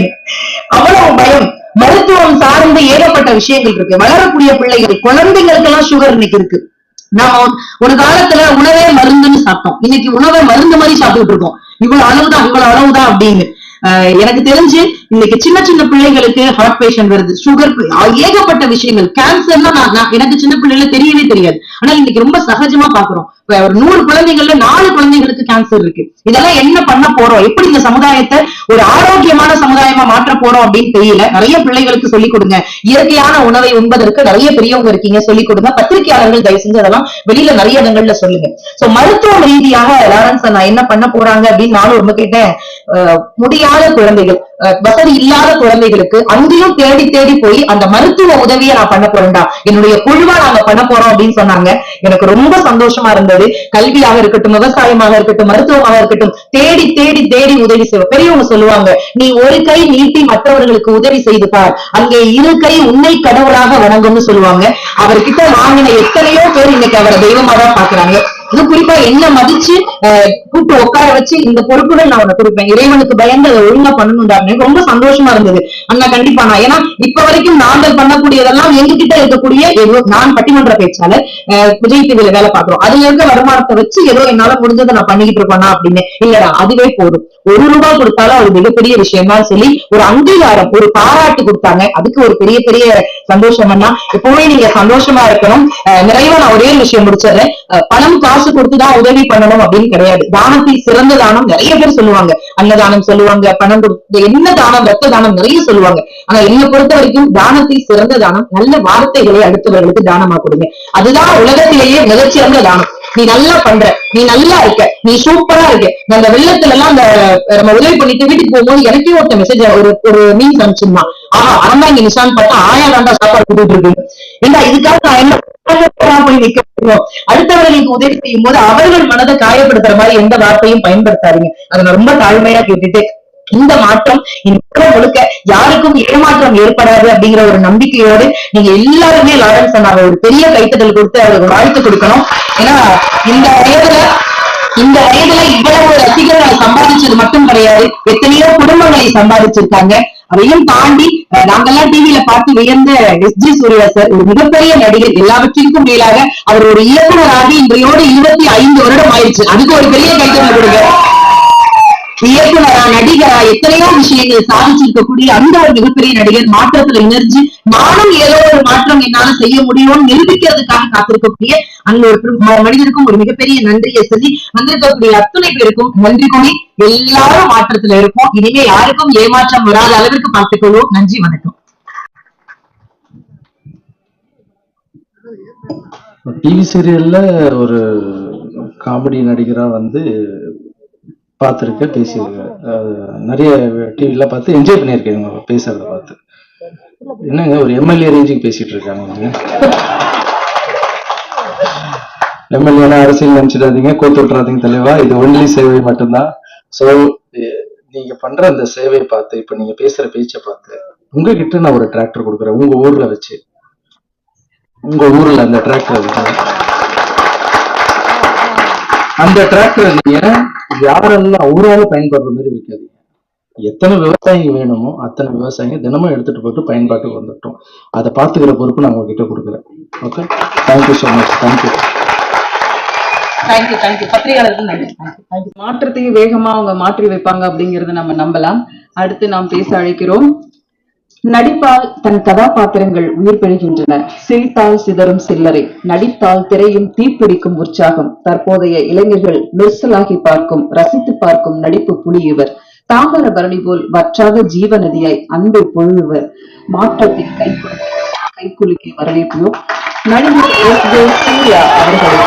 அவ்வளவு பயம். மருத்துவம் சார்ந்து ஏகப்பட்ட விஷயங்கள் இருக்கு. வளரக்கூடிய பிள்ளைகள், குழந்தைங்களுக்கு எல்லாம் சுகர் இன்னைக்கு இருக்கு. நாம ஒரு காலத்துல உணவே மருந்துன்னு சாப்பிட்டோம், இன்னைக்கு உணவை மருந்து மாதிரி சாப்பிட்டுட்டு இருக்கோம். இவ்வளவு அளவுதான் அப்படின்னு. எனக்கு தெரிஞ்சு இன்னைக்கு சின்ன சின்ன பிள்ளைகளுக்கு ஹார்ட் பேஷண்ட் வருது, சுகர், ஏகப்பட்ட விஷயங்கள். கேன்சர்னா எனக்கு சின்ன பிள்ளைல தெரியவே தெரியாது. ஆனா இன்னைக்கு ரொம்ப சகஜமா பாக்குறோம். ஒரு 100 குழந்தைகள்ல 4 குழந்தைகளுக்கு கேன்சர் இருக்கு. இதெல்லாம் என்ன பண்ண போறோம், எப்படி இந்த சமுதாயத்தை ஒரு ஆரோக்கியமான சமுதாயமா மாற்ற போறோம் அப்படின்னு தெரியல. நிறைய பிள்ளைகளுக்கு சொல்லிக் கொடுங்க. இயற்கையான உணவை உண்பதற்கு நிறைய பெரியவங்க இருக்கீங்க, சொல்லிக் கொடுங்க. பத்திரிகையாளர்கள் தயவு செஞ்சு அதெல்லாம் வெளியில நிறைய இடங்கள்ல சொல்லுங்க. சோ மருத்துவ ரீதியாக லாரன்ஸ் நான் என்ன பண்ண போறாங்க அப்படின்னு நானும் ரொம்ப கேட்டேன். முடியாத குழந்தைகள், வசதி இல்லாத குழந்தைகளுக்கு அங்கேயும் தேடி தேடி போய் அந்த மருத்துவ உதவியை நான் பண்ண போறேன்டா, என்னுடைய குழுவா நாங்க பண்ண போறோம் அப்படின்னு சொன்னாங்க. எனக்கு ரொம்ப சந்தோஷமா இருந்தது. கல்வியாக இருக்கட்டும், விவசாயமாக இருக்கட்டும், மருத்துவமாக இருக்கட்டும், தேடி தேடி தேடி உதவி செய்வோம். பெரியவங்க சொல்லுவாங்க, நீ ஒரு கை நீட்டி மற்றவர்களுக்கு உதவி செய்து பார், அங்கே 2 கை உன்னை கடவுளாக வணங்கும்னு சொல்லுவாங்க. அவர்கிட்ட வாங்கின எத்தனையோ பேர் இன்னைக்கு அவரை தெய்வமா தான் பாக்குறாங்க. இது குறிப்பா என்ன மதிச்சு கூப்பிட்டு உட்கார வச்சு இந்த பொறுப்புகள் நான் உனக்கு கொடுப்பேன், இறைவனுக்கு பயந்து அதை ஒழுங்கா பண்ணணும்டான்னு ரொம்ப சந்தோஷமா இருந்தது. அண்ணா கண்டிப்பா நான், ஏன்னா இப்ப வரைக்கும் நாங்கள் பண்ணக்கூடியதெல்லாம் எங்ககிட்ட இருக்கக்கூடிய நான் பட்டிமன்ற பேச்சாளர், விஜய் டிவில வேலை பாக்குறோம், அதுல இருக்க வருமானத்தை வச்சு ஏதோ என்னால முடிஞ்சதை நான் பண்ணிக்கிட்டு இருப்பேனா அப்படின்னு. இல்லடா, அதுவே போதும். 1 ரூபாய் கொடுத்தாலும் அது மிகப்பெரிய விஷயமா சொல்லி ஒரு அங்கீகாரம், ஒரு பாராட்டு கொடுத்தாங்க. அதுக்கு ஒரு பெரிய பெரிய சந்தோஷம். எப்பவுமே நீங்க சந்தோஷமா இருக்கணும். நிறைவா நான் ஒரே விஷயம் முடிச்சிடுறேன். பணம் காசு கொடுத்துதான் உதவி பண்ணணும் அப்படின்னு கிடையாது. தானத்தில் சிறந்த தானம் நிறைய பேர் சொல்லுவாங்க, அன்னதானம் சொல்லுவாங்க, பணம் கொடுத்து என்ன தானம், ரத்த தானம் நிறைய சொல்லுவாங்க. ஆனா என்னை பொறுத்த வரைக்கும் தானத்தில் சிறந்த தானம் நல்ல வார்த்தைகளை அடுத்தவர்களுக்கு தானமா கொடுங்க. அதுதான் உலகத்திலேயே மிகச்சிறந்த தானம். நீ நல்லா பண்ற, நீ நல்லா இருக்க, நீ சூப்பரா இருக்க. அந்த வெள்ளத்துல எல்லாம் அந்த நம்ம உதவி பண்ணிட்டு வீட்டுக்கு போகும்போது எனக்கே ஒருத்த மெசேஜ் ஒரு மீன்ஸ் அனுப்பிச்சிருந்தான். ஆஹா, அறந்தாங்க நிஷான் பார்த்தா ஆயா தாண்டா சாப்பாடு கொடுத்துட்டு இருக்கு. ஏண்டா இதுக்காக நான் என்ன போய் நிக்க முடியும்? அடுத்தவர்களுக்கு உதவி செய்யும் போது அவர்கள் மனதை காயப்படுத்துற மாதிரி எந்த வார்த்தையும் பயன்படுத்தாதீங்க. அதை நான் ரொம்ப தாழ்மையா கேட்டுட்டு, இந்த மாற்றம் இந்த முழுக்க யாருக்கும் ஏமாற்றம் ஏற்படாது அப்படிங்கிற ஒரு நம்பிக்கையோடு நீங்க எல்லாருமே லாரன்ஸ் அண்ணாவை ஒரு பெரிய கைத்தட்டல் கொடுத்து அவருக்கு வாழ்த்து கொடுக்கணும். ஏன்னா இந்த வயதுல இவ்வளவு ரசிகர்களை சம்பாதிச்சது மட்டும் கிடையாது, எத்தனையோ குடும்பங்களை சம்பாதிச்சிருக்காங்க. அதையும் தாண்டி நாங்கெல்லாம் டிவியில பார்த்து வியந்த எஸ்.ஜி. சூர்யா சார் ஒரு மிகப்பெரிய நடிகர், எல்லாவற்றிற்கும் மேலாக அவர் ஒரு இயக்குநராகி இன்றையோடு 25 வருடம் ஆயிடுச்சு. அதுக்கு ஒரு பெரிய கைத்தட்டல் கொடுங்க. இயக்குனரா, நடிகரா, எத்தனையோ விஷயங்கள் சாதிச்சிருக்கக்கூடிய அந்த ஒரு மிகப்பெரிய நடிகர், மாற்றத்துல எனர்ஜி, நானும் ஏதோ ஒரு மாற்றம் என்னால செய்ய முடியும்னு நிரூபிக்கிறதுக்காக காத்திருக்கக்கூடிய அந்த ஒரு மனிதருக்கும் ஒரு மிகப்பெரிய நன்றியை சொல்லி வந்திருக்கக்கூடிய அத்துணை பேருக்கும் நன்றி கூறி எல்லாரும் மாற்றத்துல இருப்போம். இனிமே யாருக்கும் ஏமாற்றம் வராத அளவிற்கு பார்த்துக் கொள்வோம். நன்றி, வணக்கம். டிவி சீரியல்ல ஒரு காமெடி நடிகரா வந்து பார்த்துருக்கேன், பேசியிருக்கேன். நிறைய டிவில பார்த்து என்ஜாய் பண்ணியிருக்கேன் இவங்க பேசுறத பார்த்து. என்னங்க ஒரு எம்எல்ஏ ரேஞ்சுக்கு பேசிட்டு இருக்காங்க. எம்எல்ஏனா அரசியல் நினைச்சிடாதீங்க, கோத்து விட்டுறாதீங்க தலைவா. இது ஒன்லி சேவை மட்டும்தான். ஸோ நீங்க பண்ற அந்த சேவையை பார்த்து, இப்ப நீங்க பேசுற பேச்சை பார்த்து, உங்ககிட்ட நான் ஒரு டிராக்டர் கொடுக்குறேன், உங்க ஊர்ல வச்சு, உங்க ஊர்ல அந்த டிராக்டர் வச்சு, அந்த டிராக்டர் நீங்க யாரெல்லாம் ஊரால பயன்படுற மாதிரி வைக்காதீங்க. எத்தனை விவசாயிங்க வேணுமோ அத்தனை விவசாயிங்க தினமும் எடுத்துட்டு போட்டு பயன்பாட்டுக்கு வந்துட்டோம். அதை பார்த்துக்கிற பொறுப்பு நான் உங்ககிட்ட கொடுக்குறேன். Okay, thank you so much. Thank you. Thank you. பத்திரிகையாளருக்கு நன்றி. மாற்றத்தையும் வேகமா அவங்க மாற்றி வைப்பாங்க அப்படிங்கறத நம்ம நம்பலாம். அடுத்து நாம் பேச அழைக்கிறோம். நடிப்பால் தன் கதாபாத்திரங்கள் உயிர் பெறுகின்றன, சிரித்தால் சிதறும் சில்லறை, நடித்தால் திரையும் தீப்பிடிக்கும் உற்சாகம். தற்போதைய இளைஞர்கள் மெர்சலாகி பார்க்கும், ரசித்து பார்க்கும் நடிப்பு புலி இவர். தாமிரபரணி போல் வற்றாத ஜீவ நதியாய் அன்பை பொழுவர். மாற்றத்தின் கைக்குலுக்கி வரவேற்போம் நடிகர் எஸ்.ஜே. சூர்யா அவர்களை.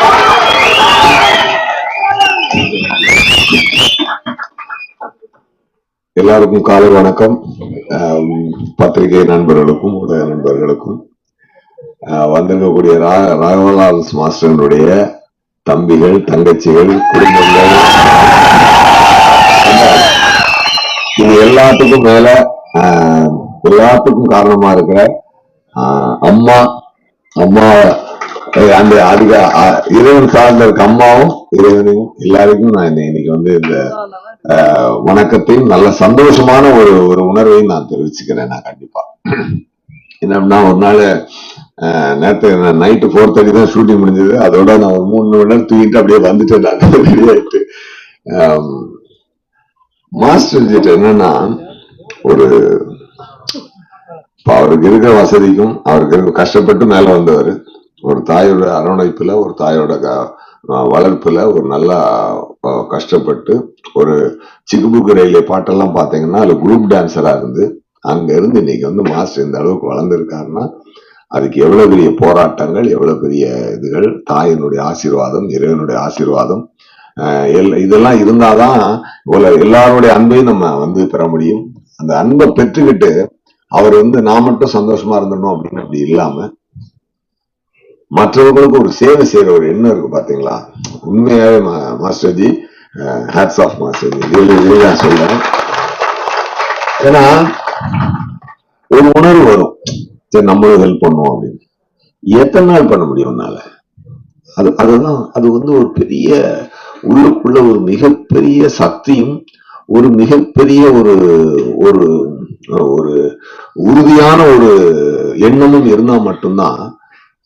எல்லாருக்கும் காலை வணக்கம். பத்திரிகை நண்பர்களுக்கும் ஊடக நண்பர்களுக்கும் வந்திருக்கக்கூடிய ராகவலால் மாஸ்டரனுடைய தம்பிகள், தங்கச்சிகள், குடும்பங்கள், இது எல்லாத்துக்கும் மேல எல்லாத்துக்கும் காரணமா இருக்கிற அம்மா அந்த அதிக இறைவன் சார்ந்த இருக்க அம்மாவும் இறைவனையும் எல்லாருக்கும் நான் இன்னைக்கு வந்து இந்த வணக்கத்தையும் நல்ல சந்தோஷமான ஒரு உணர்வையும் நான் தெரிவிச்சுக்கிறேன். நான் கண்டிப்பா என்னன்னா, ஒரு நாள் நேற்று நைட்டு 4:30 தான் ஷூட்டிங் முடிஞ்சது. அதோட நான் ஒரு 3 மணி நேரம் தூக்கிட்டு அப்படியே வந்துட்டேன். நான் ரெடி ஆயிட்டு மாஸ்டர் கிட்ட என்னன்னா, அவருக்கு இருக்கிற வசதிக்கும் அவருக்கு கஷ்டப்பட்டு மேல வந்தவர், ஒரு தாயோட அரவணைப்புல, ஒரு தாயோட வளர்ப்புல, ஒரு நல்லா கஷ்டப்பட்டு ஒரு சிக்குபுக்கு ரயிலே பாட்டெல்லாம் பாத்தீங்கன்னா அதுல குரூப் டான்சரா இருந்து அங்க இருந்து இன்னைக்கு வந்து மாஸ்டர் இந்த அளவுக்கு வளர்ந்துருக்காருன்னா அதுக்கு எவ்வளவு பெரிய போராட்டங்கள், எவ்வளவு பெரிய இதுகள், தாயினுடைய ஆசீர்வாதம், இறைவனுடைய ஆசீர்வாதம், இதெல்லாம் இருந்தாதான் எல்லாருடைய அன்பையும் நம்ம வந்து பெற முடியும். அந்த அன்பை பெற்றுக்கிட்டு அவர் வந்து நான் மட்டும் சந்தோஷமா இருந்தணும் அப்படின்னு அப்படி இல்லாம மற்றவர்களுக்கு ஒரு சேவை செய்யற ஒரு எண்ணம் இருக்கு பாத்தீங்களா. உண்மையாவே மாஸ்டர்ஜி, ஹேட்ஸ் ஆஃப் மாஸ்டர்ஜி, நான் சொல்றேன். ஏன்னா ஒரு உணர்வு வரும், சரி நம்மளும் ஹெல்ப் பண்ணுவோம் அப்படின்னு. எத்தனை நாள் பண்ண முடியும் உன்னால? அதுதான் அது வந்து ஒரு பெரிய உள்ளுக்குள்ள ஒரு மிகப்பெரிய சக்தியும் ஒரு மிகப்பெரிய ஒரு ஒரு ஒரு உறுதியான ஒரு எண்ணமும் இருந்தா மட்டும்தான்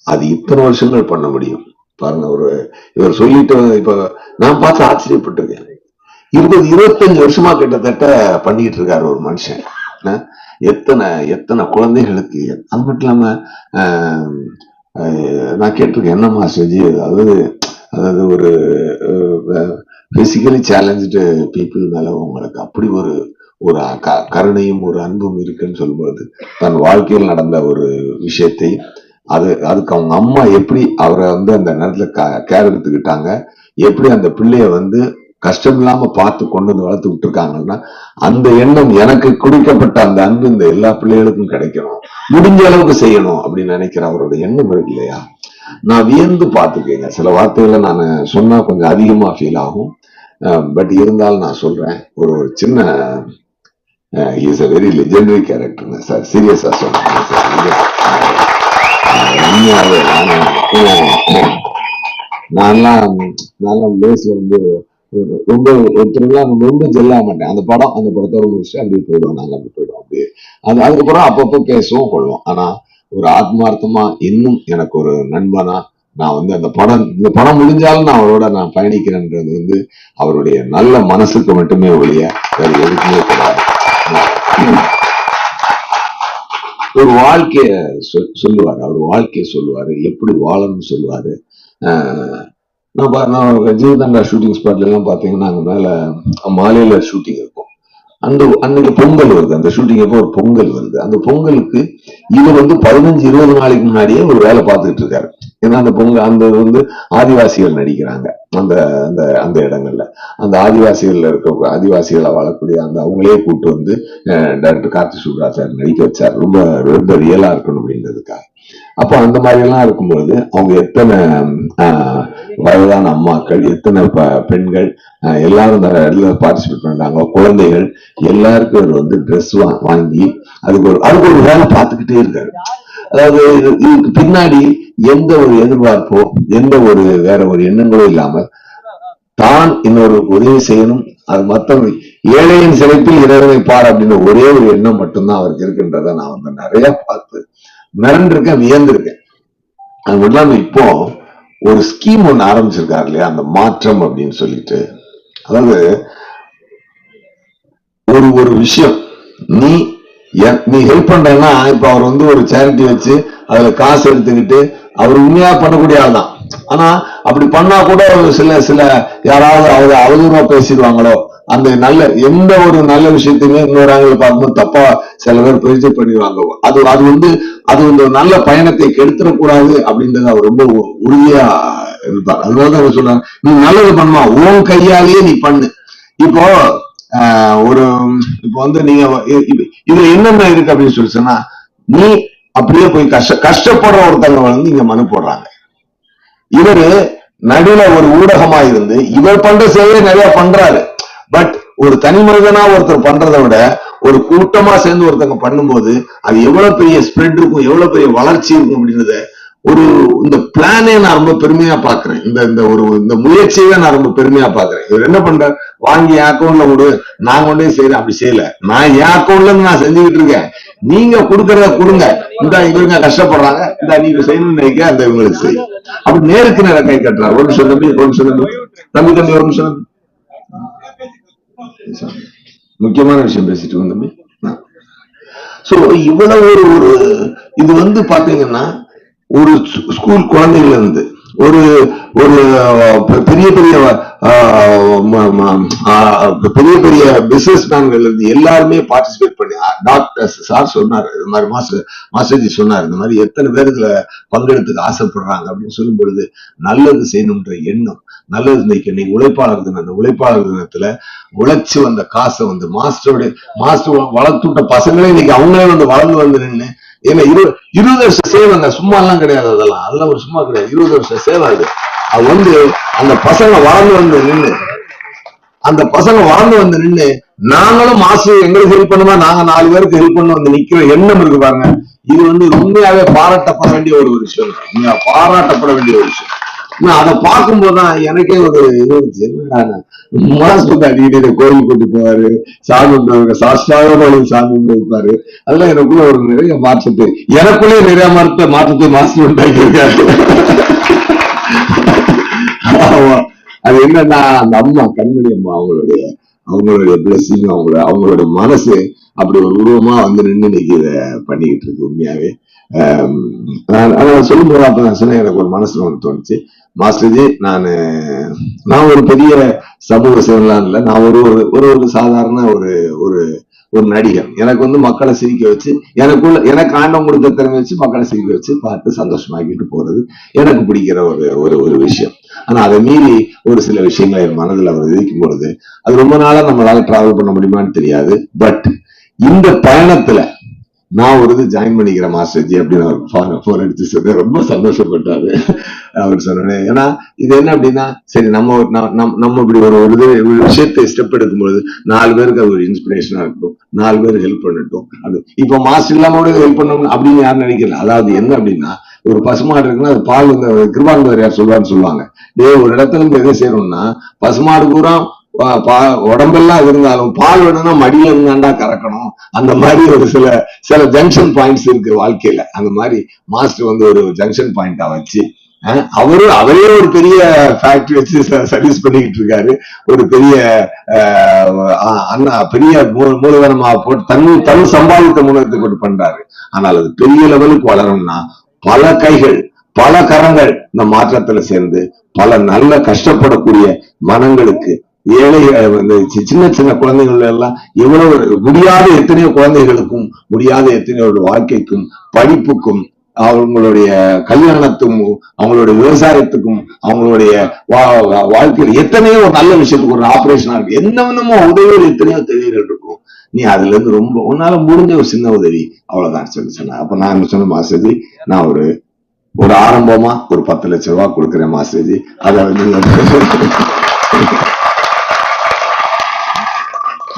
அது இத்தனை வருஷங்கள் பண்ண முடியும். பாருங்க, இவர் சொல்லிட்டு இப்ப நான் பார்த்து ஆச்சரியப்பட்டிருக்கேன். 20-25 வருஷமா கிட்டத்தட்ட பண்ணிட்டு இருக்காரு ஒரு மனுஷன். எத்தனை குழந்தைகளுக்கு. அது மட்டும் இல்லாம நான் கேட்டிருக்கேன், என்ன மாஸ்டர்ஜி, அதாவது ஒரு பிசிக்கலி சேலஞ்சு பீப்புள் மேல உங்களுக்கு அப்படி ஒரு கருணையும் ஒரு அன்பும் இருக்குன்னு சொல்லும்போது, தன் வாழ்க்கையில் நடந்த ஒரு விஷயத்தை அதுக்கு அவங்க அம்மா எப்படி அவரை வந்து அந்த நேரத்துல கேர் எடுத்துக்கிட்டாங்க, எப்படி அந்த பிள்ளைய வந்து கஷ்டம் இல்லாம பார்த்து கொண்டு வந்து வளர்த்து விட்டுருக்காங்கன்னா, அந்த எண்ணம் எனக்கு குடிக்கப்பட்ட அந்த அன்பு இந்த எல்லா பிள்ளைகளுக்கும் கிடைக்கணும், முடிஞ்ச அளவுக்கு செய்யணும் அப்படின்னு நினைக்கிற அவரோட எண்ணம் இருக்கு இல்லையா. நான் வியந்து பார்த்துக்கேங்க. சில வார்த்தைகளை நான் சொன்னா கொஞ்சம் அதிகமா ஃபீல் ஆகும். பட் இருந்தாலும் நான் சொல்றேன், ஒரு சின்ன is a very legendary character sir. சீரியஸா சொல்றேன். நான்லாம் பேஸ்ல வந்து ரொம்ப ஜெல்லா மாட்டேன். அந்த படத்தோட முடிச்சுட்டு அப்படியே போயிடுவோம். நாங்க அப்படி போயிடுவோம். அப்படியே அதுக்கப்புறம் அப்பப்போ பேசுவோம் கொள்வோம். ஆனா ஒரு ஆத்மார்த்தமா இன்னும் எனக்கு ஒரு நண்பனா நான் வந்து இந்த படம் முடிஞ்சாலும் நான் அவரோட நான் பயணிக்கிறேன்றது வந்து அவருடைய நல்ல மனசுக்கு மட்டுமே ஒழிய வேற எதுக்குமே கிடையாது. ஒரு வாழ்க்கைய சொல்லுவாரு, அவர் வாழ்க்கைய சொல்லுவாரு, எப்படி வாழணும்னு சொல்லுவாரு. நான் ஜீவதண்டா ஷூட்டிங் ஸ்பாட்ல எல்லாம் பாத்தீங்கன்னா அங்க மேல மாலையில ஷூட்டிங் இருக்கும். அன்னைக்கு பொங்கல் வருது, அந்த ஷூட்டிங் அப்போ ஒரு பொங்கல் வருது. அந்த பொங்கலுக்கு இவர் வந்து 15-20 நாளைக்கு முன்னாடியே ஒரு வேலை பார்த்துக்கிட்டு இருக்காரு. ஏன்னா அந்த அந்த வந்து ஆதிவாசிகள் நடிக்கிறாங்க அந்த அந்த அந்த இடங்கள்ல. அந்த ஆதிவாசிகள்ல இருக்க ஆதிவாசிகளை வாழக்கூடிய அந்த அவங்களே கூட்டு வந்து டாக்டர் கார்த்தி சுப்ராஜ் சார் நடிக்க வச்சார். ரொம்ப ரொம்ப ரியலா இருக்கணும் அப்படின்றதுக்காக. அப்போ அந்த மாதிரி எல்லாம் இருக்கும்பொழுது அவங்க எத்தனை வயதான அம்மாக்கள், எத்தனை பெண்கள் எல்லாரும் இந்த இடத்துல பார்ட்டிசிபேட் பண்றாங்க, குழந்தைகள் எல்லாருக்கும் அவர் வந்து ட்ரெஸ் வாங்கி அதுக்கு ஒரு வேலை பார்த்துக்கிட்டே இருக்காரு. அதாவது இதுக்கு பின்னாடி எந்த ஒரு எதிர்பார்ப்போ எந்த ஒரு வேற ஒரு எண்ணங்களோ இல்லாமல் தான் இன்னொரு உதவி செய்யணும், அது மற்றவங்க ஏழையின் சிறைப்பில் இறைவனை பார் அப்படின்ற ஒரே ஒரு எண்ணம் மட்டும்தான் அவருக்கு இருக்குன்றத நான் வந்து நிறைய பார்த்து மிரண்டிருக்கேன், வியந்திருக்கேன். அது மட்டும் இல்லாம இப்போ ஒரு ஸ்கீம் ஒண்ணு ஆரம்பிச்சிருக்காரு இல்லையா, அந்த மாற்றம் அப்படின்னு சொல்லிட்டு. அதாவது ஒரு விஷயம் நீ ஹெல்ப் பண்றேன்னா, இப்ப அவர் வந்து ஒரு சேரிட்டி வச்சு அதுல காசு எடுத்துக்கிட்டு அவர் உண்மையா பண்ணக்கூடிய ஆள் தான். ஆனா அப்படி பண்ணா கூட சில யாராவது அவதூறா பேசிடுவாங்களோ, அந்த எந்த ஒரு நல்ல விஷயத்தையுமே இன்னொரு ஆங்கில பார்க்கும்போது தப்பா சில பேர் பயிற்சி பண்ணிடுவாங்க. அது வந்து நல்ல பயணத்தை கெடுத்துடக்கூடாது அப்படின்றது அவர் ரொம்ப உறுதியா இருப்பார். அதனாலதான் அவர் சொல்றாங்க, நீ நல்லது பண்ணுமா உன் கையாலேயே நீ பண்ணு. இப்போ இப்போ வந்து நீங்க இதுல என்னென்ன இருக்கு அப்படின்னு சொல்லி சொன்னா, நீ அப்படியே போய் கஷ்டப்படுற ஒருத்தவங்க வந்து இங்க மனு போடுறாங்க. இவரு நடுவுல ஒரு ஊடகமா இருந்து இவர் பண்ற சேவையை நிறைய பண்றாரு. பட் ஒரு தனி மனிதனா ஒருத்தர் பண்றதை விட ஒரு கூட்டமா சேர்ந்து ஒருத்தவங்க பண்ணும்போது அது எவ்வளவு பெரிய ஸ்ப்ரெட் இருக்கும், எவ்வளவு பெரிய வளர்ச்சி இருக்கும் அப்படின்றத இந்த பிளானே நான் ரொம்ப பெருமையா பாக்குறேன். இந்த முயற்சியை நான் ரொம்ப பெருமையா பாக்குறேன். இவர் என்ன பண்ற, வாங்கி என் அக்கௌண்ட்ல கொடு, நான் கொண்டே செய்யறேன். அப்படி செய்யல, நான் என் அக்கௌண்ட்ல இருந்து நான் செஞ்சுக்கிட்டு இருக்கேன். நீங்க கொடுக்கறத கொடுங்க, இந்த இவங்க கஷ்டப்படுறாங்க, இந்த நீங்க செய்யணும்னு நினைக்க அந்த இவங்களுக்கு செய்யும். அப்படி நேருக்கு நேரம் கை கட்டுறாரு. ஒரு நிமிஷம் தம்பி, ஒரு நிமிஷம் தம்பி, ஒரு நிமிஷம். முக்கியமான விஷயம் பேசிட்டு தம்பி. சோ இவ்வளவு ஒரு இது வந்து பாத்தீங்கன்னா ஒரு ஸ்கூல் குழந்தைகள் இருந்து ஒரு பெரிய பெரிய பிசினஸ் மேன்கள் இருந்து எல்லாருமே பார்ட்டிசிபேட் பண்ணி, டாக்டர் சார் சொன்னாரு, இது மாதிரி மாஸ்டர்ஜி சொன்னார், இந்த மாதிரி எத்தனை பேர் இதுல பங்கெடுத்துக்க ஆசைப்படுறாங்க அப்படின்னு சொல்லும் பொழுது நல்லது செய்யணும்ன்ற எண்ணம், நல்லது இன்னைக்கு உழைப்பாளர் தினம், அந்த உழைப்பாளர் தினத்துல உழைச்சு வந்த காசை வந்து மாஸ்டர் வளர்த்து விட்ட பசங்களே இன்னைக்கு அவங்களே வந்து வளர்ந்து வந்து நின்று, ஏன்னா 20 வருஷம் சேவைங்க, சும்மா எல்லாம் கிடையாது, அதெல்லாம் ஒரு சும்மா கிடையாது, 20 வருஷம் சேவை. அது வந்து அந்த பசங்க வளர்ந்து வந்து நின்று நாங்களும் மாஸ்டர் எங்களுக்கு ஹெல்ப் பண்ணுமா, நாங்க 4 பேருக்கு ஹெல்ப் பண்ண வந்து நிக்கிற எண்ணம் இருக்கு பாருங்க. இது வந்து உண்மையாவே பாராட்டப்பட வேண்டிய ஒரு விஷயம், பாராட்டப்பட வேண்டிய ஒரு விஷயம். அதை பார்க்கும் போதுதான் எனக்கே ஒரு இது என்னடா, மாஸ்டர் அடிக்கடி கோயில் கூட்டி போவாரு, சாமி சாஸ்திராக சாமி வைப்பாரு. அதெல்லாம் எனக்குள்ள ஒரு நிறைய மாற்றத்தை, எனக்குள்ளே நிறைய மாற்றத்தை மாஸ்டர் உண்டாக்கி இருக்காரு. அது என்னன்னா, அந்த அம்மா கண்மணி அம்மா அவங்களுடைய பிளஸிங், அவங்களுடைய மனசு அப்படி ஒரு உருவமா வந்து நின்று இன்னைக்கு இதை பண்ணிக்கிட்டு இருக்கு. உண்மையாவே சொல்லும் போது அப்ப நான் சொன்னேன், எனக்கு ஒரு மனசுல ஒன்று தோணுச்சு, மாஸ்டர்ஜி நான் ஒரு பெரிய சமூக சேவலாம் இல்லை, நான் ஒரு சாதாரண ஒரு நடிகர். எனக்கு வந்து மக்களை சிரிக்க வச்சு, எனக்கு ஆண்டம் கொடுத்த திறமை வச்சு மக்களை சிரிக்க வச்சு பார்த்து சந்தோஷமாக்கிட்டு போறது எனக்கு பிடிக்கிற ஒரு விஷயம். ஆனா அதை மீறி ஒரு சில விஷயங்களை என் மனதில் அவர் விதிக்கும் பொழுது அது ரொம்ப நாளா நம்மளால டிராவல் பண்ண முடியுமான்னு தெரியாது. பட் இந்த பயணத்துல நான் ஒரு இது ஜாயின் பண்ணிக்கிறேன் மாஸ்டர்ஜி அப்படின்னு அவர் போன் அடிச்சு சொல்லி ரொம்ப சந்தோஷப்பட்டாரு. அவர் சொன்னேன், ஏன்னா இது என்ன அப்படின்னா, சரி நம்ம இப்படி ஒரு விஷயத்தை ஸ்டெப் எடுக்கும்போது 4 பேருக்கு அது ஒரு இன்ஸ்பிரேஷனா இருக்கட்டும், 4 பேர் ஹெல்ப் பண்ணட்டும். அது இப்போ மாஸ்டர் இல்லாம ஹெல்ப் பண்ணணும் அப்படின்னு யாரும் நினைக்கல. அதாவது என்ன அப்படின்னா, ஒரு பசுமாடு இருக்குன்னா அது பால் கிருபானந்தர் யார் சொல்லுவாங்க, ஒரு இடத்துல இருந்து எதை செய்யணும்னா பசுமாடு பூரா உடம்பெல்லாம் இருந்தாலும் பால் வேணும்னா மடியில இருந்தாண்டா கறக்கணும். அந்த மாதிரி ஒரு சில ஜங்ஷன் பாயிண்ட்ஸ் இருக்கு வாழ்க்கையில. அந்த மாதிரி மாஸ்டர் வந்து ஒரு ஜங்ஷன் பாயிண்டா வச்சு அவரே ஒரு பெரிய ஃபேக்டரி வச்சு சர்வீஸ் பண்ணிக்கிட்டு இருக்காரு. ஒரு பெரிய மூலதனமா போட்டு தன் சம்பாதித்த மூலத்தை போட்டு பண்றாரு. ஆனால் அது பெரிய லெவலுக்கு வளரும்னா பல கைகள் பல கரங்கள் இந்த மாற்றத்துல சேர்ந்து பல நல்ல கஷ்டப்படக்கூடிய மனங்களுக்கு, ஏழை சின்ன சின்ன குழந்தைகள் எல்லாம் எவ்வளவு முடியாத எத்தனையோ குழந்தைகளுக்கும் முடியாத எத்தனையோ வாழ்க்கைக்கும் படிப்புக்கும் அவங்களுடைய கல்யாணத்துக்கும் அவங்களுடைய விவசாயத்துக்கும் அவங்களுடைய வாழ்க்கையில் எத்தனையோ நல்ல விஷயத்துக்கு ஒரு ஆபரேஷனா இருக்கு, என்னென்னமோ உதவிகள் எத்தனையோ தேவைகள் இருக்கும். நீ அதுல இருந்து ரொம்ப உன்னால முடிஞ்ச ஒரு சின்ன உதவி அவ்வளவுதான் சொன்னேன். அப்ப நான் என்ன சொன்ன மாஸ்டர்ஜி, நான் ஒரு ஆரம்பமா ஒரு 10 லட்சம் ரூபாய் கொடுக்குறேன் மாஸ்டர்ஜி, அதை நீங்க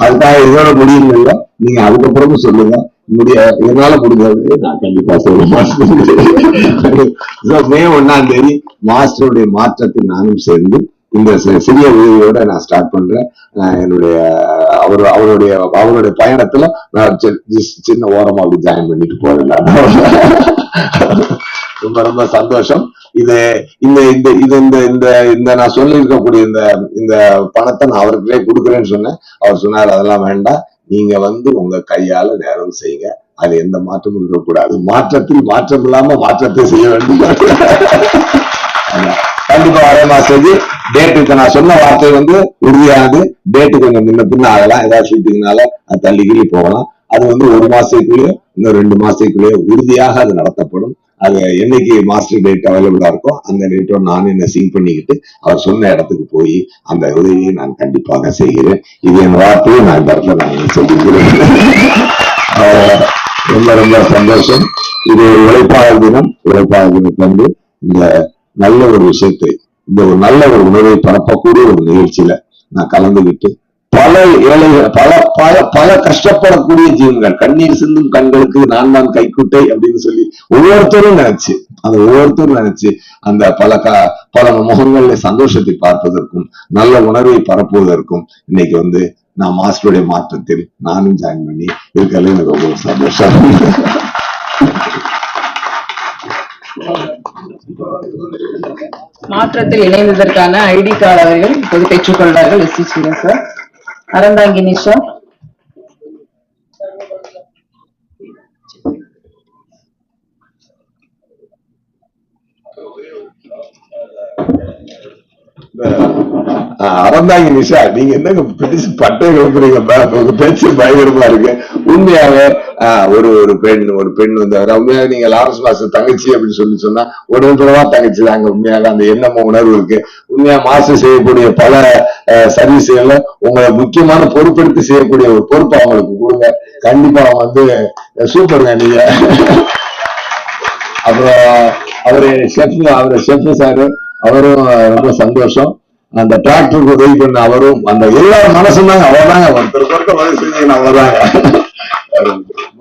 அதுக்காக இதோட முடியும் இல்ல, நீங்க அதுக்கப்புறமும் சொல்லுங்க. என்னால முடிஞ்சது நான் கண்டிப்பா சொல்லுவேன். மே 1ஆம் தேதி மாஸ்டருடைய மாற்றத்தில் நானும் சேர்ந்து இந்த சிறிய உதவியோட நான் ஸ்டார்ட் பண்றேன். என்னுடைய அவருடைய பயணத்துல நான் சின்ன ஓரமா அப்படி ஜாயின் பண்ணிட்டு போறேன். ரொம்ப ரொம்ப சந்தோஷம். நான் சொல்லி இருக்கக்கூடிய இந்த பணத்தை நான் அவருக்கே கொடுக்குறேன்னு சொன்னேன். அவர் சொன்னார், அதெல்லாம் வேண்டாம், நீங்க உங்க கையால நேரம் செய்யுங்க, அது எந்த மாற்றமும் இருக்கக்கூடாது, மாற்றத்தில் மாற்றம் இல்லாம மாற்றத்தை செய்ய வேண்டும். கண்டிப்பா வரேன் மாஸ்டர்ஜி. டேட்டுக்கு நான் சொன்ன வார்த்தை உறுதியானது. டேட்டு கொஞ்சம் முன்ன பின்ன ஆகலாம், ஏதாவது ஷூட்டிங்னால அது தள்ளி கிள்ளி போகலாம். அது 1 மாசத்துக்குள்ளேயோ இன்னும் 2 மாசத்துக்குள்ளேயோ உறுதியாக அது நடத்தப்படும். அது என்னைக்கு மாஸ்டர் டேட் அவைலபிளா இருக்கோ அந்த டேட்டோட நானும் என்ன சிங்க் பண்ணிக்கிட்டு அவர் சொன்ன இடத்துக்கு போய் அந்த உதவியை நான் கண்டிப்பாக செய்கிறேன். இது என் வார்த்தையை நான் இந்த இடத்துல நான் சொல்லிக்கிறேன். ரொம்ப ரொம்ப சந்தோஷம். இது ஒரு உழைப்பாளர் தினம். உழைப்பாளர் தினத்தை இந்த நல்ல ஒரு விஷயத்தை, இந்த ஒரு நல்ல ஒரு உணர்வை பரப்பக்கூடிய ஒரு நிகழ்ச்சியில நான் கலந்துகிட்டு பல ஏழைகள், பல கஷ்டப்படக்கூடிய ஜீவன்கள், கண்ணீர் சிந்தும் கண்களுக்கு நான் தான் கைக்குட்டை அப்படின்னு சொல்லி ஒவ்வொருத்தரும் நினைச்சு அந்த பல முகங்கள்ல சந்தோஷத்தை பார்ப்பதற்கும் நல்ல உணர்வை பரப்புவதற்கும் இன்னைக்கு நான் மாஸ்டருடைய மாற்றத்தில் நானும் ஜாயின் பண்ணி இருக்கல எனக்கு ரொம்ப சந்தோஷம். மாற்றத்தில் இணைந்ததற்கான ஐடி கார்டு அவர்கள் இப்போது பெற்றுக்கொள்வார்கள். S C Sridhar sir. Aranthangi Nisha. Aranthangi Nisha, நீங்க என்னங்க பிடிச்சு பட்டை கிளம்புறீங்க, உங்க பேச்சு பயங்கரமா இருக்கு. உண்மையாவே ஒரு பெண் உண்மையாக நீங்க லாரன்ஸ் மாஸ்டர் தங்கச்சி அப்படின்னு சொன்னா உடனே தங்கச்சி தாங்க. உண்மையாக அந்த எண்ணமும் உணர்வு இருக்கு. உண்மையா மாஸ்டர் செய்யக்கூடிய பல சர்வீஸ்கள்ல உங்களை முக்கியமான பொறுப்பெடுத்து செய்யக்கூடிய ஒரு பொறுப்பு அவங்களுக்கு கொடுங்க. கண்டிப்பா சூப்பருங்க நீங்க. அப்புறம் அவரு ஷெஃப் சாரு, அவரும் ரொம்ப சந்தோஷம். அந்த டிராக்டருக்கு உதவி பண்ண அவரும், அந்த எல்லா மனசும் தாங்க அவர்தாங்க. ஒருத்தருக்கு உதவி செஞ்சீங்க அவர்தாங்க.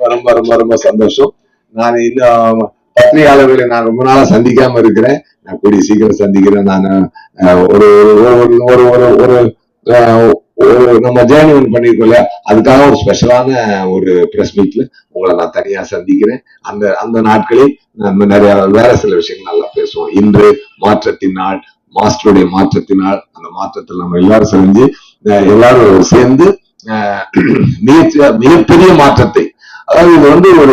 ரொம்ப ரொம்ப ரொம்ப சந்தோஷம். நான் இன்னும் பத்திரிகையாளர்களை நான் ரொம்ப நாளா சந்திக்காம இருக்கிறேன். நான் கூடிய சீக்கிரம் சந்திக்கிறேன். நான் நம்ம ஜேர்னி பண்ணிருக்கோம் இல்லையா, அதுக்காக ஒரு ஸ்பெஷலான ஒரு பிரஸ் மீட்ல உங்களை நான் தனியா சந்திக்கிறேன். அந்த நாட்களில் நம்ம நிறைய வேற சில விஷயங்கள் நல்லா பேசுவோம். இன்று மாற்றத்தின் நாள், மாஸ்டருடைய மாற்றத்தினால் அந்த மாற்றத்தில் நம்ம எல்லாரும் சேர்ந்து மிகப்பெரிய மாற்றத்தை, அதாவது இது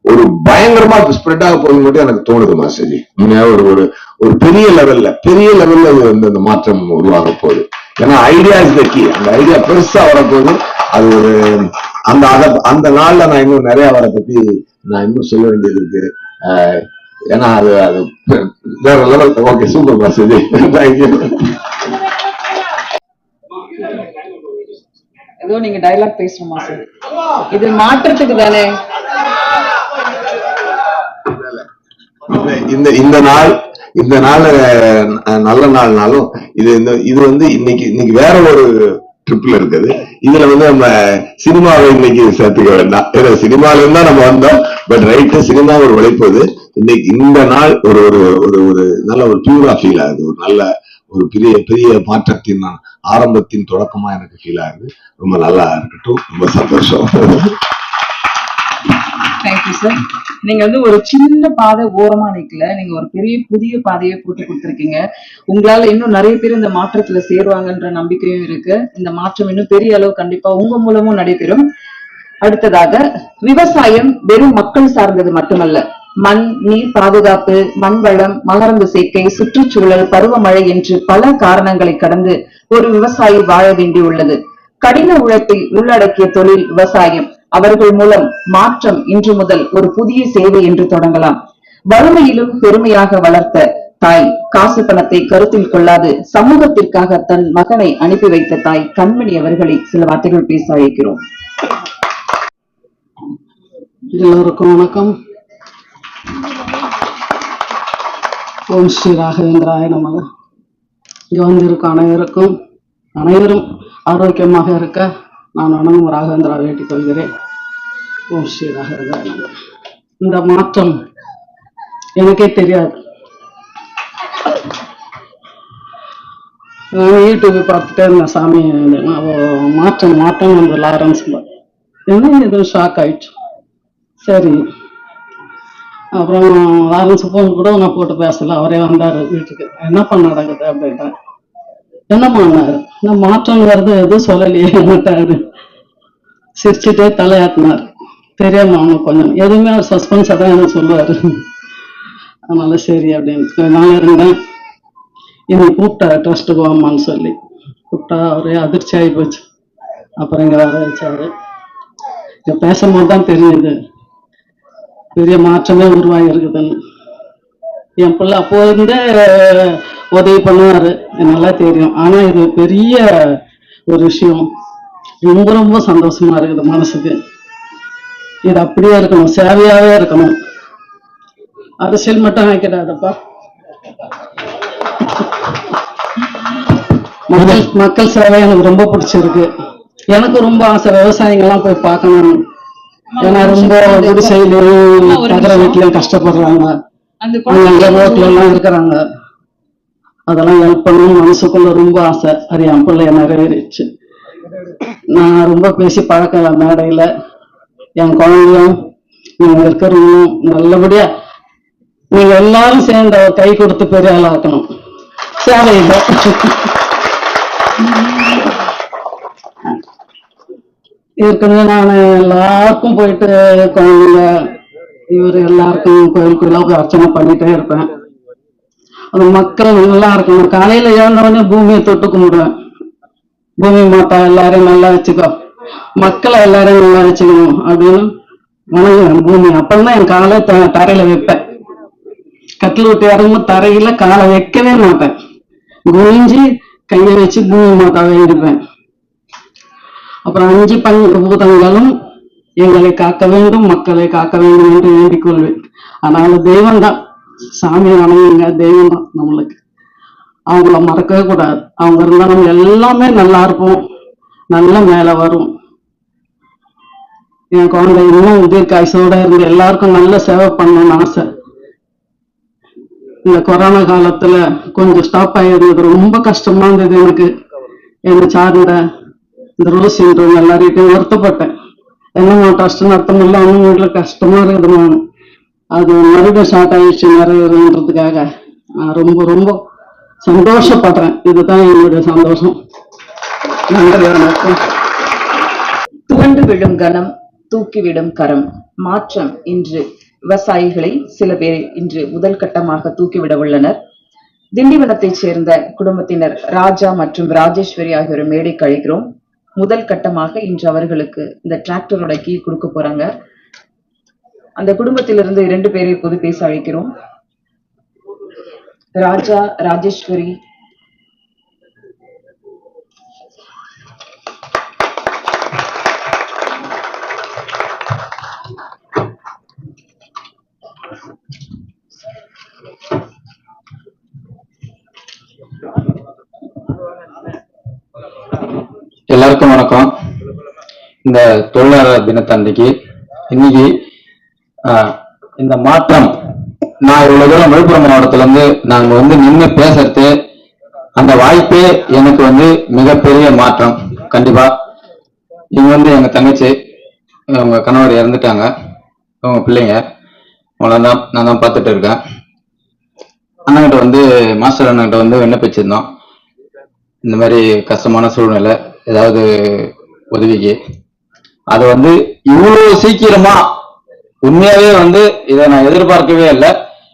ஒரு பயங்கரமா ஸ்ப்ரெட் ஆக போகுது மட்டும் எனக்கு தோணுது மாஸ்டர்ஜி. ஒரு பெரிய லெவல்ல இந்த மாற்றம் உருவாக போகுது. ஏன்னா ஐடியா இஸ் த கீ. அந்த ஐடியா பெருசா வரப்போகுது. அது அந்த நாள்ல நான் இன்னும் நிறைய அவரை பத்தி நான் இன்னும் சொல்ல வேண்டியது இருக்கு. ஏன்னா அது வேற level. Okay, super master ji, thank you. ஏதோ நீங்க டயலாக் பேசணுமா சார்? இது மாற்றத்துக்கு தானே. இந்த நாள் நல்ல நாள்னாலும் இது இன்னைக்கு வேற ஒரு ட்ரிப்ல இருக்குது. இதுல நம்ம சினிமாவை இன்னைக்கு சேர்த்துக்க வேண்டாம். ஏன்னா சினிமால இருந்தா நம்ம வந்தோம். பட் ரைட்டு, சினிமா ஒரு உழைப்பது. இன்னைக்கு இந்த நாள் ஒரு நல்ல ஒரு பியூரா ஃபீல் ஆகுது. ஒரு நல்ல ஒரு பெரிய மாற்றத்தின் ஆரம்பத்தின் தொடக்கமா எனக்கு ஃபீல் ஆகுது. ரொம்ப நல்லா இருக்கட்டும். ரொம்ப சந்தோஷம். Thank you sir. நீங்க ஒரு சின்ன பாதை ஓரமா நிக்கல, நீங்க ஒரு பெரிய புதிய பாதையை போட்டு கொடுத்திருக்கீங்க. உங்களால இன்னும் நிறைய பேர் இந்த மாற்றத்துல சேருவாங்கன்ற நம்பிக்கையும் இருக்கு. இந்த மாற்றம் இன்னும் பெரிய அளவு கண்டிப்பா உங்க மூலமும் நடைபெறும். அடுத்ததாக, விவசாயம் வெறும் மக்கள் சார்ந்தது மட்டுமல்ல. மண், நீர் பாதுகாப்பு, மண் வளம், மகரந்த சேர்க்கை, சுற்றுச்சூழல், பருவமழை என்று பல காரணங்களை கடந்து ஒரு விவசாயி வாழ வேண்டி உள்ளது. கடின உழைப்பை உள்ளடக்கிய தொழில் விவசாயம். அவர்கள் மூலம் மாற்றம் இன்று முதல் ஒரு புதிய சேவை என்று தொடங்கலாம். வறுமையிலும் பெருமையாக வளர்த்த தாய், காசு பணத்தை கருத்தில் கொள்ளாது சமூகத்திற்காக தன் மகனை அனுப்பி வைத்த தாய் கண்மணி அவர்களை சில வார்த்தைகள் பேச அழைக்கிறோம். எல்லோருக்கும் வணக்கம். ஓம் ஸ்ரீ ராகவேந்திராய நமக. இங்க வந்திருக்கும் அனைவரும் ஆரோக்கியமாக இருக்க நான் வணங்கும் ராகவேந்திரா வேண்டிக் கொள்கிறேன். ஓம் ஸ்ரீ ராகவேந்திராய நமக. இந்த மாற்றம் எனக்கே தெரியாது. நான் யூடியூப் பார்த்துட்டே இருந்தேன் சாமி. மாற்றம் அந்த லாரன்ஸ் என்ன எதுவும் ஷாக் ஆயிடுச்சு. சரி, அப்புறம் லாரன்ஸ் போன் கூட நான் போட்டு பேசல. அவரே வந்தாரு வீட்டுக்கு. என்னப்பா நடக்குது அப்படின்ட்டார். என்னம்மான்னாரு. நான் மாற்றம் வருது எதுவும் சொல்லலையே என்னட்டாரு. சிரிச்சுட்டே தலையாட்டினார். தெரியாம அவனுக்கு கொஞ்சம் எதுவுமே அவர் சஸ்பென்ஸா தான் என்ன சொல்லுவாரு. அதனால சரி அப்படின்னு நான் இருந்தேன். இன்னைக்கு கூப்பிட்டா ட்ரஸ்ட்டுக்கு வாமான்னு சொல்லி கூப்பிட்டா அவரே அதிர்ச்சி ஆகி போச்சு. அப்புறம் இங்க வர வச்சாரு. இங்க பேசும்போது தான் தெரியுது பெரிய மாற்றமே உருவாகி இருக்குதுன்னு. என் பிள்ளை அப்போ இருந்தே உதவி பண்ணுவாரு, நல்லா தெரியும். ஆனா இது பெரிய ஒரு விஷயம். ரொம்ப ரொம்ப சந்தோஷமா இருக்குது மனசுக்கு. இது அப்படியே இருக்கணும், சேவையாவே இருக்கணும். அரசியல் மட்டும் ஆக்கிடாதப்பா. மக்கள் சேவை எனக்கு ரொம்ப பிடிச்சிருக்கு. எனக்கு ரொம்ப ஆசை விவசாயிகள்லாம் போய் பார்க்கணும். ஏன்னா ரொம்ப குடிசையிலும் தகர வீட்லயும் கஷ்டப்படுறாங்க, அங்க ரோட்ல எல்லாம் இருக்கிறாங்க. அதெல்லாம் ஹெல்ப் பண்ணணும் மனசுக்குள்ள ரொம்ப ஆசை. அது என் பிள்ளைய நிறைவேறிச்சு. நான் ரொம்ப பேசி பழக்கல மேடையில. என் குழந்தையும் நீங்க இருக்கிறவங்களும் நல்லபடியா நீங்க எல்லாரும் சேர்ந்த கை கொடுத்து பெரிய ஆளாக்கணும் சேவையில. ஏற்கனவே நான் எல்லாருக்கும் போயிட்டு குழந்தைங்க இவர் எல்லாருக்கும் கோயிலுக்குள்ள அர்ச்சனை பண்ணிட்டே இருப்பேன். அந்த மக்கள் நல்லா இருக்கணும். காலையில எழுந்தவொடனே பூமியை தொட்டு கும்பிடுவேன். பூமி மாத்தா எல்லாரையும் நல்லா வச்சுக்கோ, மக்களை எல்லாரையும் நல்லா வச்சுக்கணும் அப்படின்னு வணங்குவேன் பூமி. அப்பதான் என் காலை தரையில வைப்பேன். கட்டில் விட்டு இறங்கும்போது தரையில காலை வைக்கவே மாட்டேன். குனிஞ்சு கையை வச்சு பூமி மாதாவை வேண்டிப்பேன். அப்புறம் 5 பஞ்சபூதங்களும் எங்களை காக்க வேண்டும், மக்களை காக்க வேண்டும் என்று வேண்டிக் கொள்வேன். அதனால தெய்வம் தான், சாமி வணங்குங்க, தெய்வம் தான் நம்மளுக்கு. அவங்கள மறக்கவே கூடாது. அவங்க இருந்தா நம்ம எல்லாமே நல்லா இருப்போம், நல்ல மேல வரும். என் குழந்தை இன்னும் தீர்க்காயுசோட இருந்து எல்லாருக்கும் நல்ல சேவை பண்ணணும்னு ஆசை. இந்த கொரோனா காலத்துல கொஞ்சம் ஸ்டாப் ஆகிருந்தது, ரொம்ப கஷ்டமா இருந்தது எனக்கு. என்னை சார்ந்த இந்த ரோஸ் சிண்ட்ரோம் எல்லார்கிட்டையும் வருத்தப்பட்டேன். என்ன ட்ரஸ்ட் நடத்த முடியல, அவங்க வீட்டுல கஷ்டமா இருக்குது. நான் அது மறுபடியும் ஸ்டார்ட் ஆயிடுச்சு நிறைவேறதுக்காக நான் ரொம்ப ரொம்ப சந்தோஷப்படுறேன். இதுதான் என்னுடைய சந்தோஷம். நன்றி, வணக்கம். துவண்டு விடும் கணம், தூக்கிவிடும் கரம். மாற்றம் இன்று விவசாயிகளை சில பேர் இன்று முதல் கட்டமாக தூக்கிவிட உள்ளனர். திண்டிவனத்தைச் சேர்ந்த குடும்பத்தினர் ராஜா மற்றும் ராஜேஸ்வரி ஆகியோரை மேடைக்கு அழைக்கிறோம். முதல் கட்டமாக இன்று அவர்களுக்கு இந்த டிராக்டரோட கீ கொடுக்க போறாங்க. அந்த குடும்பத்திலிருந்து 2 பேரை பொது பேச அழைக்கிறோம். ராஜா, ராஜேஸ்வரி. எல்லாருக்கும் வணக்கம். இந்த தொழிலாளர் தினத்தன்னைக்கு இன்னைக்கு இந்த மாற்றம், நான் இவ்வளவு தூரம் விழுப்புரம் மாவட்டத்துல இருந்து நாங்க நின்று பேசுறது, அந்த வாய்ப்பே எனக்கு மிகப்பெரிய மாற்றம். கண்டிப்பா இவங்க எங்க தங்கச்சி, அவங்க கணவர் இறந்துட்டாங்க, அவங்க பிள்ளைங்க, அவ்வளவுதான். நான் தான் பார்த்துட்டு இருக்கேன். அண்ணங்கிட்ட மாஸ்டர் அண்ணங்கிட்ட விண்ணப்பிச்சிருந்தோம். இந்த மாதிரி கஷ்டமான சூழ்நிலை, ஏதாவது உதவிக்கு. அது இவ்வளவு சீக்கிரமா, உண்மையாவே இதை நான் எதிர்பார்க்கவே இல்லை.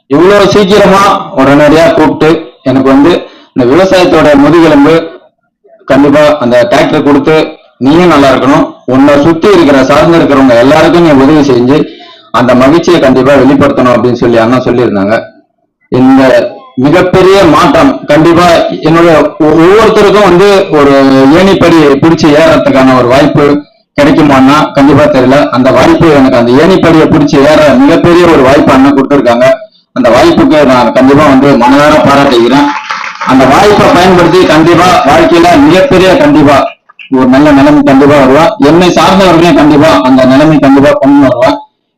இவ்வளவு சீக்கிரமா உடனடியா கூப்பிட்டு எனக்கு இந்த விவசாயத்தோட முதுகெலும்பு, கண்டிப்பா அந்த டிராக்டர் கொடுத்து நீயும் நல்லா இருக்கணும், உன்னை சுத்தி இருக்கிற சார்ந்து இருக்கிறவங்க எல்லாருக்கும் நீ உதவி செஞ்சு அந்த மகிழ்ச்சியை கண்டிப்பா வெளிப்படுத்தணும் அப்படின்னு சொல்லி அண்ணா சொல்லியிருந்தாங்க. இந்த மிகப்பெரிய மாற்றம் கண்டிப்பா என்னோட ஒவ்வொருத்தருக்கும் வந்து ஒரு ஏணிப்படி பிடிச்சி ஏறத்துக்கான ஒரு வாய்ப்பு கிடைக்குமான்னா கண்டிப்பா தெரியல. அந்த வாய்ப்பு எனக்கு அந்த ஏணிப்படியை பிடிச்சி ஏற மிகப்பெரிய ஒரு வாய்ப்பு அண்ணன் கொடுத்துருக்காங்க. அந்த வாய்ப்புக்கு நான் கண்டிப்பா வந்து மனதார பாராட்டுகிறேன். அந்த வாய்ப்பை பயன்படுத்தி கண்டிப்பா வாழ்க்கையில மிகப்பெரிய கண்டிப்பா ஒரு நல்ல நிலைமை கண்டிப்பா வருவா. என்னை சார்ந்தவர்களையும் கண்டிப்பா அந்த நிலைமை கண்டிப்பா கொண்டு வருவா.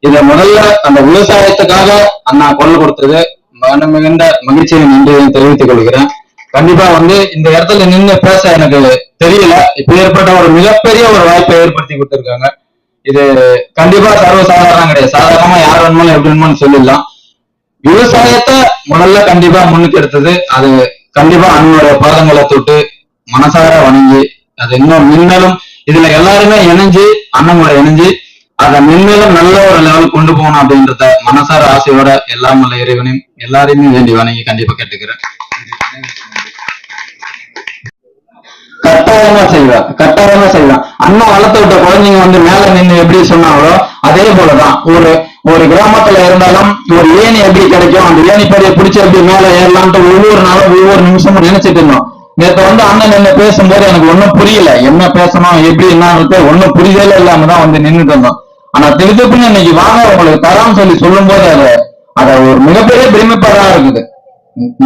இதை முதல்ல அந்த விவசாயத்துக்காக அண்ணா குரல் கொடுத்தது மிகுந்த மகிழ்ச்சியை நன்றியை தெரிவித்துக் கொள்கிறேன். கண்டிப்பா வந்து இந்த இடத்துல நின்று பேச எனக்கு தெரியல. இப்ப ஏற்பட்ட ஒரு மிகப்பெரிய ஒரு வாய்ப்பை ஏற்படுத்தி கொடுத்திருக்காங்க. இது கண்டிப்பா சர்வசாதாரணம் கிடையாது. சாதாரணமா யார் வேணுமாலும் எப்படி வேணுமான்னு சொல்லிடலாம். விவசாயத்தை முதல்ல கண்டிப்பா முன்னுக்கு எடுத்தது அது கண்டிப்பா அண்ணனுடைய பாதங்களை தொட்டு மனசார வணங்கி அது இன்னும் மின்னலும் இதுல எல்லாருமே இணைஞ்சு அண்ணனோட இணைஞ்சு அதை மென்மேலும் நல்ல ஒரு லெவல் கொண்டு போகணும் அப்படின்றத மனசார ஆசையோட எல்லாம் நல்ல இறைவனையும் எல்லாரையுமே வேண்டி வணங்கி கண்டிப்பா கேட்டுக்கிறேன். கட்டாயமா செய்வேன். அண்ணன் வளர்த்து விட்ட குழந்தைங்க வந்து மேல நின்று எப்படி சொன்னாங்களோ அதே போலதான் ஒரு கிராமத்துல இருந்தாலும் ஒரு ஏணி எப்படி கிடைக்கும், அந்த ஏணி படியை பிடிச்சி எப்படி மேல ஏறலாம்ட்டு ஒவ்வொரு நாளும் ஒவ்வொரு நிமிஷமும் நினைச்சிட்டு இருந்தோம். நேற்று வந்து அண்ணன் என்ன பேசும்போது எனக்கு ஒன்னும் புரியல, என்ன பேசணும் எப்படி என்ன ஒன்னும் புரிதலே இல்லாம தான் வந்து நின்றுட்டு இருந்தோம். ஆனா திருப்பின்னு இன்னைக்கு வாங்க உங்களுக்கு தரான்னு சொல்லி சொல்லும் போது அத ஒரு மிகப்பெரிய பிரமிப்பா இருக்குது.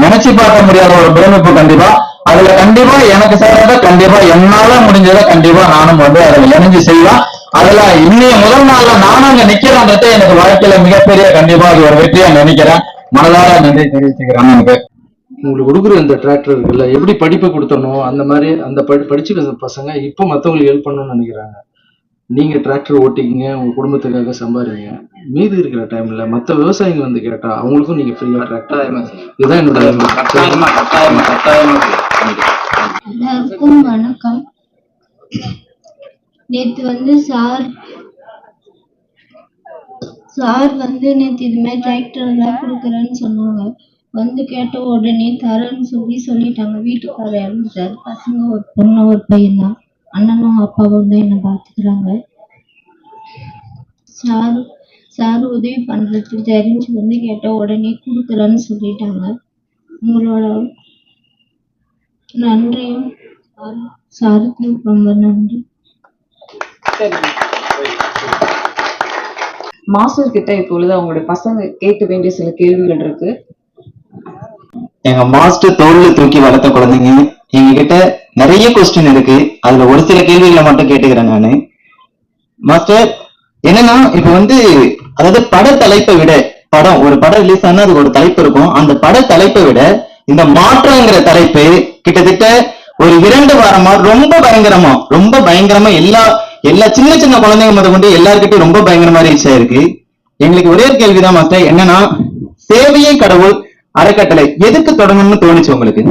நினைச்சு பார்க்க முடியாத ஒரு பிரமிப்பு கண்டிப்பா. அதுல கண்டிப்பா எனக்கு செய்யறத கண்டிப்பா என்னால முடிஞ்சதை கண்டிப்பா நானும் வந்து அதுல இணைஞ்சு செய்வேன். அதுல இன்னைய முதல் நாள்ல நானும் அங்க நிக்கிறேன்றத எனக்கு வாழ்க்கையில மிகப்பெரிய கண்டிப்பா அது ஒரு வெற்றியா நினைக்கிறேன். மனதார நன்றி தெரிவிச்சுக்கிறேன். எனக்கு உங்களுக்கு கொடுக்குற இந்த டிராக்டர் இருக்குல்ல, எப்படி படிப்பை கொடுத்தணும் அந்த மாதிரி அந்த படிச்சுக்கிற பசங்க இப்போ மற்றவங்களுக்கு ஹெல்ப் பண்ணணும்னு நினைக்கிறாங்க. நீங்க டிராக்டர் ஓட்டிக்கிங்க, உங்க குடும்பத்துக்காக சம்பாதிங்க. மீதி இருக்கிற டைம்ல மற்ற விவசாயிங்க வந்து கேட்டா அவங்களுக்கும் நீங்க ஃப்ரீயா டிராக்டர். இதுதான் என்னோட எல்லாருக்கும் வணக்கம். நேத்து வந்து சார் வந்து நேத்து இது மாதிரி டிராக்டர் எல்லாம் கொடுக்குறேன்னு சொன்னாங்க. வந்து கேட்ட உடனே தரேன்னு சொல்லிட்டாங்க. வீட்டுக்காரர் இறந்துட்டாரு. பசங்க ஒரு பொண்ணு ஒரு பையன் தான். அண்ணனும் அப்பாவும் தான் என்ன பாத்துக்கிறாங்க. சார் உதவி பண்றதுக்கு தெரிஞ்சு வந்து கேட்ட உடனே கொடுக்குறேன்னு சொல்லிட்டாங்க. உங்களோட நன்றியும் சாருக்கு ரொம்ப நன்றி. மாஸ்டர் கிட்ட இப்பொழுது அவங்களுடைய பசங்க கேட்க வேண்டிய சில கேள்விகள் இருக்கு. எங்க மாஸ்டர் தோல்ல தூக்கி வளர்த்த குழந்தைங்க எங்க கிட்ட நிறைய கொஸ்டின் இருக்கு. அதுல ஒரு சில கேள்விகளை மட்டும் கேட்டுக்கிறேன் நானு. மாஸ்டர் என்னன்னா இப்ப வந்து அதாவது பட தலைப்பை விட ஒரு படம் ரிலீஸ் ஆனா அது ஒரு தலைப்பு இருக்கும். அந்த பட தலைப்பை விட இந்த மாற்றங்கிற தலைப்பு கிட்டத்தட்ட ஒரு 2 வாரமா ரொம்ப பயங்கரமா எல்லா சின்ன சின்ன குழந்தைங்க முத கொண்டு எல்லாருக்கிட்டையும் ரொம்ப பயங்கரமா ரீச் ஆயிருக்கு. எங்களுக்கு ஒரே ஒரு கேள்விதான் மாஸ்டர், என்னன்னா சேவையே கடவுள் அறக்கட்டளை எதுக்கு தொடங்கணும்னு தோணுச்சு உங்களுக்கு?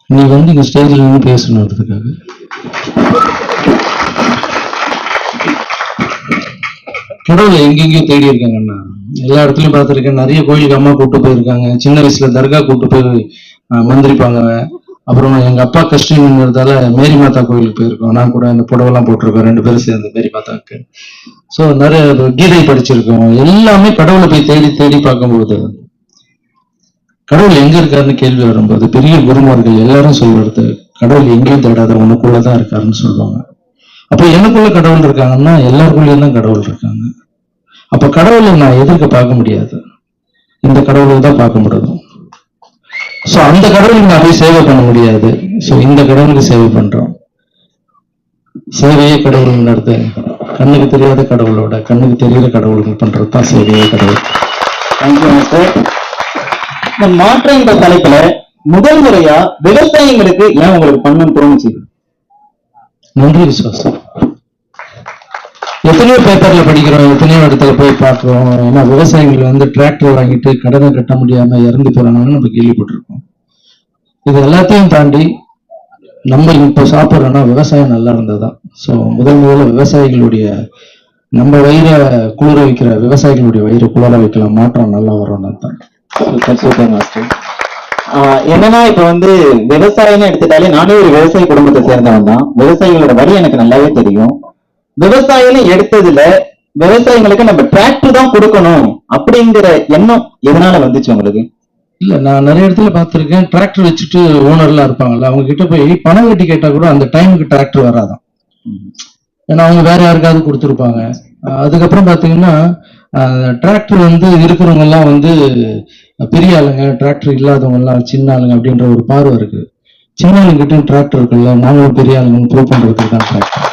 நீ வந்து இங்க ஸ்டேஜ்ல நின்று பேசணுன்றதுக்காக. கடவுளை எங்கெங்கயோ தேடி இருக்காங்கண்ணா. எல்லா இடத்துலயும் பார்த்திருக்கேன். நிறைய கோயிலுக்கு அம்மா கூட்டு போயிருக்காங்க. சின்ன வயசுல தர்கா கூட்டு போய் மந்திரிப்பாங்க. அப்புறம் எங்க அப்பா கிறிஸ்டின்ங்கிறதால மேரி மாதா கோயிலுக்கு போயிருக்கோம். நான் கூட இந்த புடவெல்லாம் போட்டிருக்கோம் 2 பேரும் சேர்ந்து மேரி மாதாவுக்கு. ஸோ நிறைய கீதை படிச்சிருக்கோம். எல்லாமே கடவுளை போய் தேடி தேடி பார்க்கும்போது கடவுள் எங்க இருக்காருன்னு கேள்வி வரும்போது பெரிய குருமார்கள் எல்லாரும் சொல்றது கடவுள் எங்கேயும் தேடாத உனக்குள்ளதான் இருக்காருன்னு சொல்லுவாங்க. அப்ப எனக்குள்ள கடவுள் இருக்காங்கன்னா எல்லாருக்குள்ளேயும் தான் கடவுள் இருக்காங்க. அப்ப கடவுளை நான் எதிர்க்க பார்க்க முடியாது, இந்த கடவுளை தான் பார்க்க முடியும். சோ அந்த கடவுளுக்கு நான் போய் சேவை பண்ண முடியாது. சோ இந்த கடவுளுக்கு சேவை பண்றோம். சேவையே கடவுள் நடத்த கண்ணுக்கு தெரியாத கடவுளோட கண்ணுக்கு தெரியாத கடவுளுக்கு பண்றதுதான் சேவையே கடவுள். இந்த மாற்றங்கிற தலைப்புல முதல் முறையா விவசாயிகளுக்கு ஏன் உங்களுக்கு பண்ணணும்னு தோணுச்சு? நன்றி விசுவாசம். எத்தனையோ பேப்பர்ல படிக்கிறோம், எத்தனையோ இடத்துல போய் பார்க்கிறோம். ஏன்னா விவசாயிகள் வந்து டிராக்டர் வாங்கிட்டு கடனை கட்ட முடியாம இறந்து போறாங்கன்னு நம்ம கேள்விப்பட்டிருக்கோம். இது எல்லாத்தையும் தாண்டி நம்ம இப்போ சாப்பிட்றோம்னா விவசாயம் நல்லா இருந்ததுதான். ஸோ முதல்ல விவசாயிகளுடைய நம்ம வயிறை குளிர வைக்கிற விவசாயிகளுடைய வயிறு குளிர வைக்கலாம், மாற்றம் நல்லா வரும்னு தான். என்னன்னா இப்ப வந்து விவசாயம்னு எடுத்துட்டாலே நானே ஒரு விவசாய குடும்பத்தை சேர்ந்தவன் தான். விவசாயிகளோட வழி எனக்கு நல்லாவே தெரியும். விவசாயம் எடுத்ததுல விவசாயிகளுக்கு நம்ம டிராக்டர் தான் கொடுக்கணும் அப்படிங்கிற எண்ணம் எதனால வந்துச்சு உங்களுக்கு? இல்ல, நான் நிறைய இடத்துல பார்த்திருக்கேன். டிராக்டர் வச்சுட்டு ஓனர்லாம் இருப்பாங்கல்ல, அவங்க கிட்ட போய் பணம் கட்டி கேட்டா கூட அந்த டைமுக்கு டிராக்டர் வராதான். ஏன்னா அவங்க வேற யாருக்காவது கொடுத்துருப்பாங்க. அதுக்கப்புறம் பாத்தீங்கன்னா டிராக்டர் வந்து இருக்கிறவங்க எல்லாம் வந்து பெரிய ஆளுங்க, டிராக்டர் இல்லாதவங்க எல்லாம் சின்ன ஆளுங்க அப்படின்ற ஒரு பார்வை இருக்கு. சின்ன ஆளுங்கிட்ட டிராக்டர் இருக்குல்ல, நாங்களும் பெரிய ஆளுங்க ப்ரூவ் பண்றதுக்கு தான் டிராக்டர்.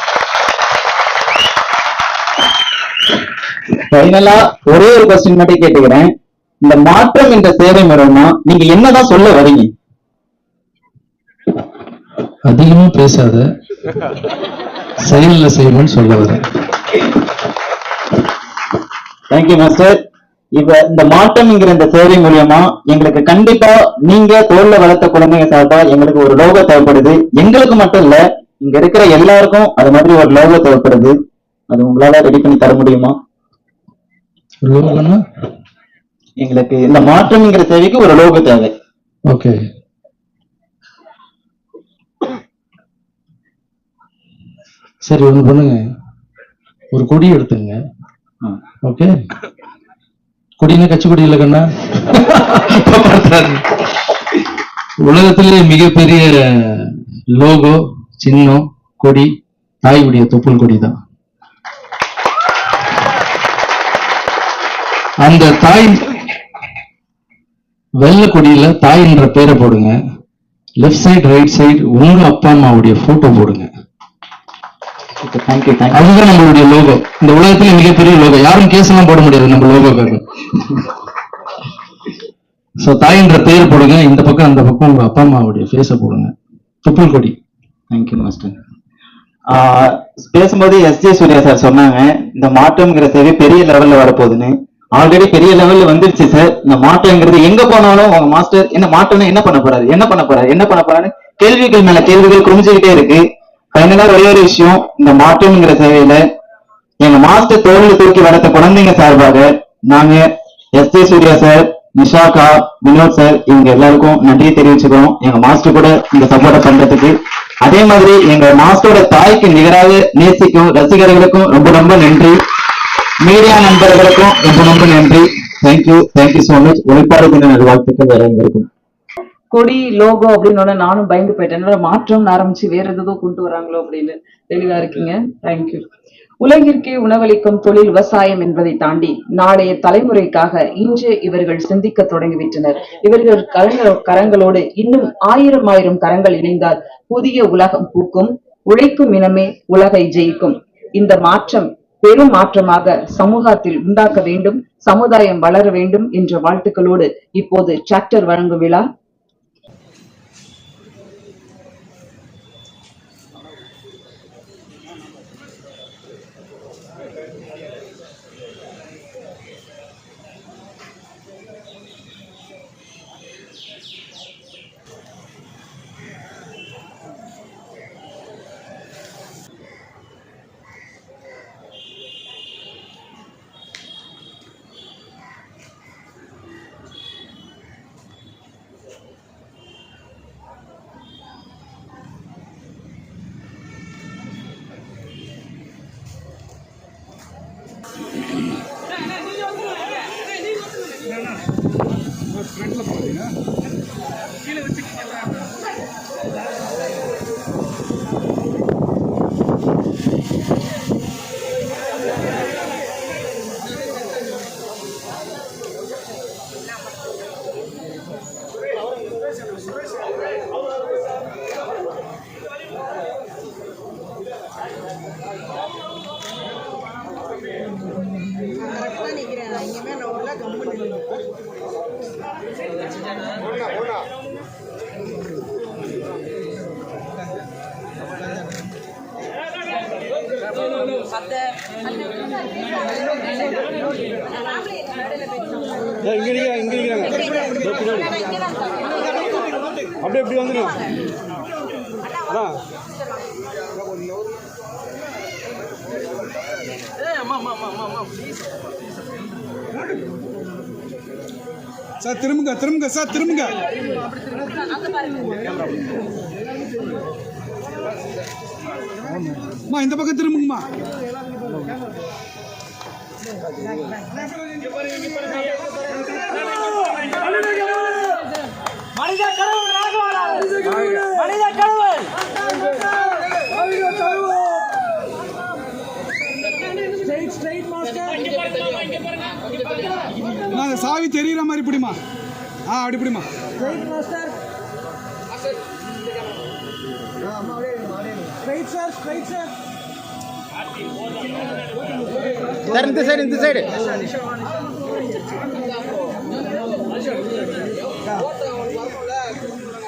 ஃபைனலா ஒரே ஒரு கொஸ்டின் மட்டும் கேட்டுக்கிறேன். இந்த மாற்றம் என்ற சேவை மூலமா நீங்க என்னதான் சொல்ல வரீங்க? அதிகமா பேசாத, செயல்ல செய்யணும்னு சொல்ல வரேன். Thank you master. இப்ப இந்த மாற்றம்ங்கிற இந்த சேவை மூலியமா எங்களுக்கு கண்டிப்பா நீங்க தோல்ல வளர்த்த குழந்தைங்க சார்பா எங்களுக்கு ஒரு லோகோ தேவைப்படுது. எங்களுக்கு மட்டும் இல்ல, இங்க இருக்கிற எல்லாருக்கும் அது மாதிரி ஒரு லோகோ தேவைப்படுது. அது உங்களால ரெடி பண்ணி தர முடியுமா? லோகோனா எங்களுக்கு இந்த மாற்றம்ங்கிற சேவைக்கு ஒரு லோகோ தேவை. ஓகே. சரி, ஒண்ணு பண்ணுங்க, ஒரு கொடி எடுத்துங்க. ஓகே, கொடினா கட்சி கொடி இல்ல கண்ணா. உலகத்திலே மிகப்பெரிய லோகோ, சின்னம், கொடி தாயுடைய தொப்புள் கொடி தான். அந்த தாய் வெள்ளை கொடியில தாய் என்ற பேரை போடுங்க. லெஃப்ட் சைடு ரைட் சைடு உங்க அப்பா அம்மாவுடைய போட்டோ போடுங்க. அதுதான் நம்மளுடைய லோகோ. இந்த உலகத்துல மிகப்பெரிய லோகோ. யாரும் கேஸ் எல்லாம் போட முடியாது நம்ம லோகோக்காக. சோ தாய் என்ற பெயர் போடுங்க. இந்த பக்கம் அந்த பக்கம் உங்க அப்பா அம்மாவுடைய ஃபேஸ போடுங்க. தொப்புள் கொடி. Thank you master. பேசும்போது எஸ்.ஜே. சூர்யா சார் சொன்னாங்க இந்த மாற்றம்ங்கிற சேவை பெரிய லெவல்ல வரப்போகுதுன்னு. ஆல்ரெடி பெரிய லெவல்ல வந்துருச்சு சார். இந்த மாற்றம்ங்கிறது எங்க போனாலும் உங்க மாஸ்டர் என்ன மாற்றம்னா என்ன பண்ண போறாரு, என்ன பண்ண போறாரு, என்ன பண்ண போறாரு கேள்விகள் மேல கேள்விகள் குமிஞ்சுக்கிட்டே இருக்கு. ஃபைனலா ஒரே ஒரு விஷயம், இந்த மாற்றம்ங்கிற சேவையில எங்க மாஸ்டர் தோல்ல தூக்கி வளர்த்த குழந்தைங்க சார்பாக நாங்க எஸ்.ஜே. சூர்யா சார், நிஷாக்கா, வினோத் சார் இவங்க எல்லாருக்கும் நன்றியை தெரிவிச்சுக்கிறோம் எங்க மாஸ்டர் கூட இந்த சப்போர்ட் பண்றதுக்கு. அதே மாதிரி எங்க மாஸ்டரோட தாய்க்கு நிகராக நேசிக்கும் ரசிகர்களுக்கும் ரொம்ப ரொம்ப நன்றி. மீடியா நண்பர்களுக்கும் ரொம்ப ரொம்ப நன்றி. Thank you, thank you so much. உழைப்பாளர் தின நல்வாழ்த்துக்கள் வேற இருக்கும். கொடி லோகோ அப்படின்னு நானும் பயந்து போயிட்டேன். என்னோட மாற்றம் ஆரம்பிச்சு வேற எதோ கொண்டு வராங்களோ அப்படின்னு. தெளிவா இருக்கீங்க. தேங்க்யூ. உலகிற்கே உணவளிக்கும் தொழில் விவசாயம் என்பதை தாண்டி நாளைய தலைமுறைக்காக இன்று இவர்கள் சிந்திக்க தொடங்கிவிட்டனர். இவர்கள் கரங்களோடு இன்னும் ஆயிரம் கரங்கள் இணைந்தால் புதிய உலகம் பூக்கும். உழைக்கும் இனமே உலகை ஜெயிக்கும். இந்த மாற்றம் பெரும் மாற்றமாக சமூகத்தில் உண்டாக்க வேண்டும், சமுதாயம் வளர வேண்டும் என்ற வாழ்த்துக்களோடு இப்போது டிராக்டர் வழங்கும் விழா. அப்படியே எப்படி வந்துடும் அதான் சார் திரும்புங்க திரும்புங்க சார் திரும்புங்க. அம்மா இந்த பக்கம் திரும்புங்கம்மா. மனித கடவுள் ராகவராஜ், மனித கடவுள். நான் சாவி தெரியுற மாதிரி பிடிமா. அப்படி பிடிமா. இந்த சைடு இந்த side.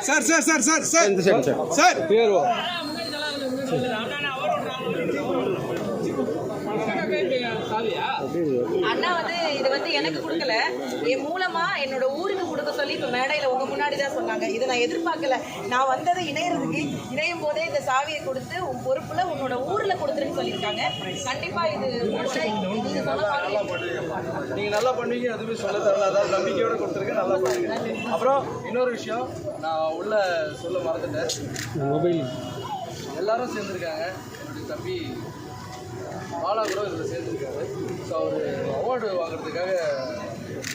Sir sir sir sir sir sir அண்ணா வந்து இது வந்து எனக்கு கொடுக்கல, என் மூலமா என்னோட ஊருக்கு கொடுக்க சொல்லி இப்ப மேடையில உங்க முன்னாடி தான் சொன்னாங்க. இதை நான் எதிர்பார்க்கல. நான் வந்ததை இணையறதுக்கு இணையும் போதே இந்த சாவியை கொடுத்து உன் பொறுப்புல உன்னோட ஊர்ல கொடுத்துருன்னு சொல்லியிருக்காங்க. கண்டிப்பா இது நீங்க சொன்ன மாதிரி நீங்க நல்லா பண்ணுவீங்க, எதுவுமே சொல்ல தரல. அதாவது நம்பிக்கையோட கொடுத்துருக்கேன், நல்லா பண்ணுவீங்க. அப்புறம் இன்னொரு விஷயம் நான் உள்ள சொல்ல மறந்துட்டேன். எல்லாரும் சேர்ந்துருக்காங்க. என்னுடைய தம்பி பாலா கூட இதில் சேர்ந்துருக்காரு. ஸோ அவர் அவார்டு வாங்குறதுக்காக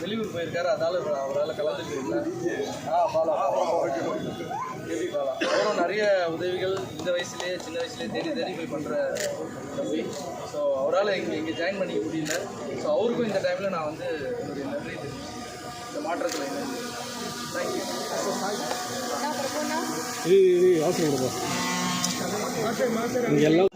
வெளியூர் போயிருக்காரு. அதனால் அவரால் கலந்துக்க இல்லை. பாலா கேபி பாலா அவரும் நிறைய உதவிகள் இந்த வயசுலேயே சின்ன வயசுலேயே தேடி தேடி போய் பண்ணுற தம்பி. ஸோ அவரால் இங்கே ஜாயின் பண்ணிக்க முடியல. ஸோ அவருக்கும் இந்த டைமில் நான் வந்து என்னுடைய நன்றி தெரிவிக்கிறேன் இந்த மாற்றத்தில். தேங்க்யூ. அவசரம் கொடுப்பா. எல்லாம்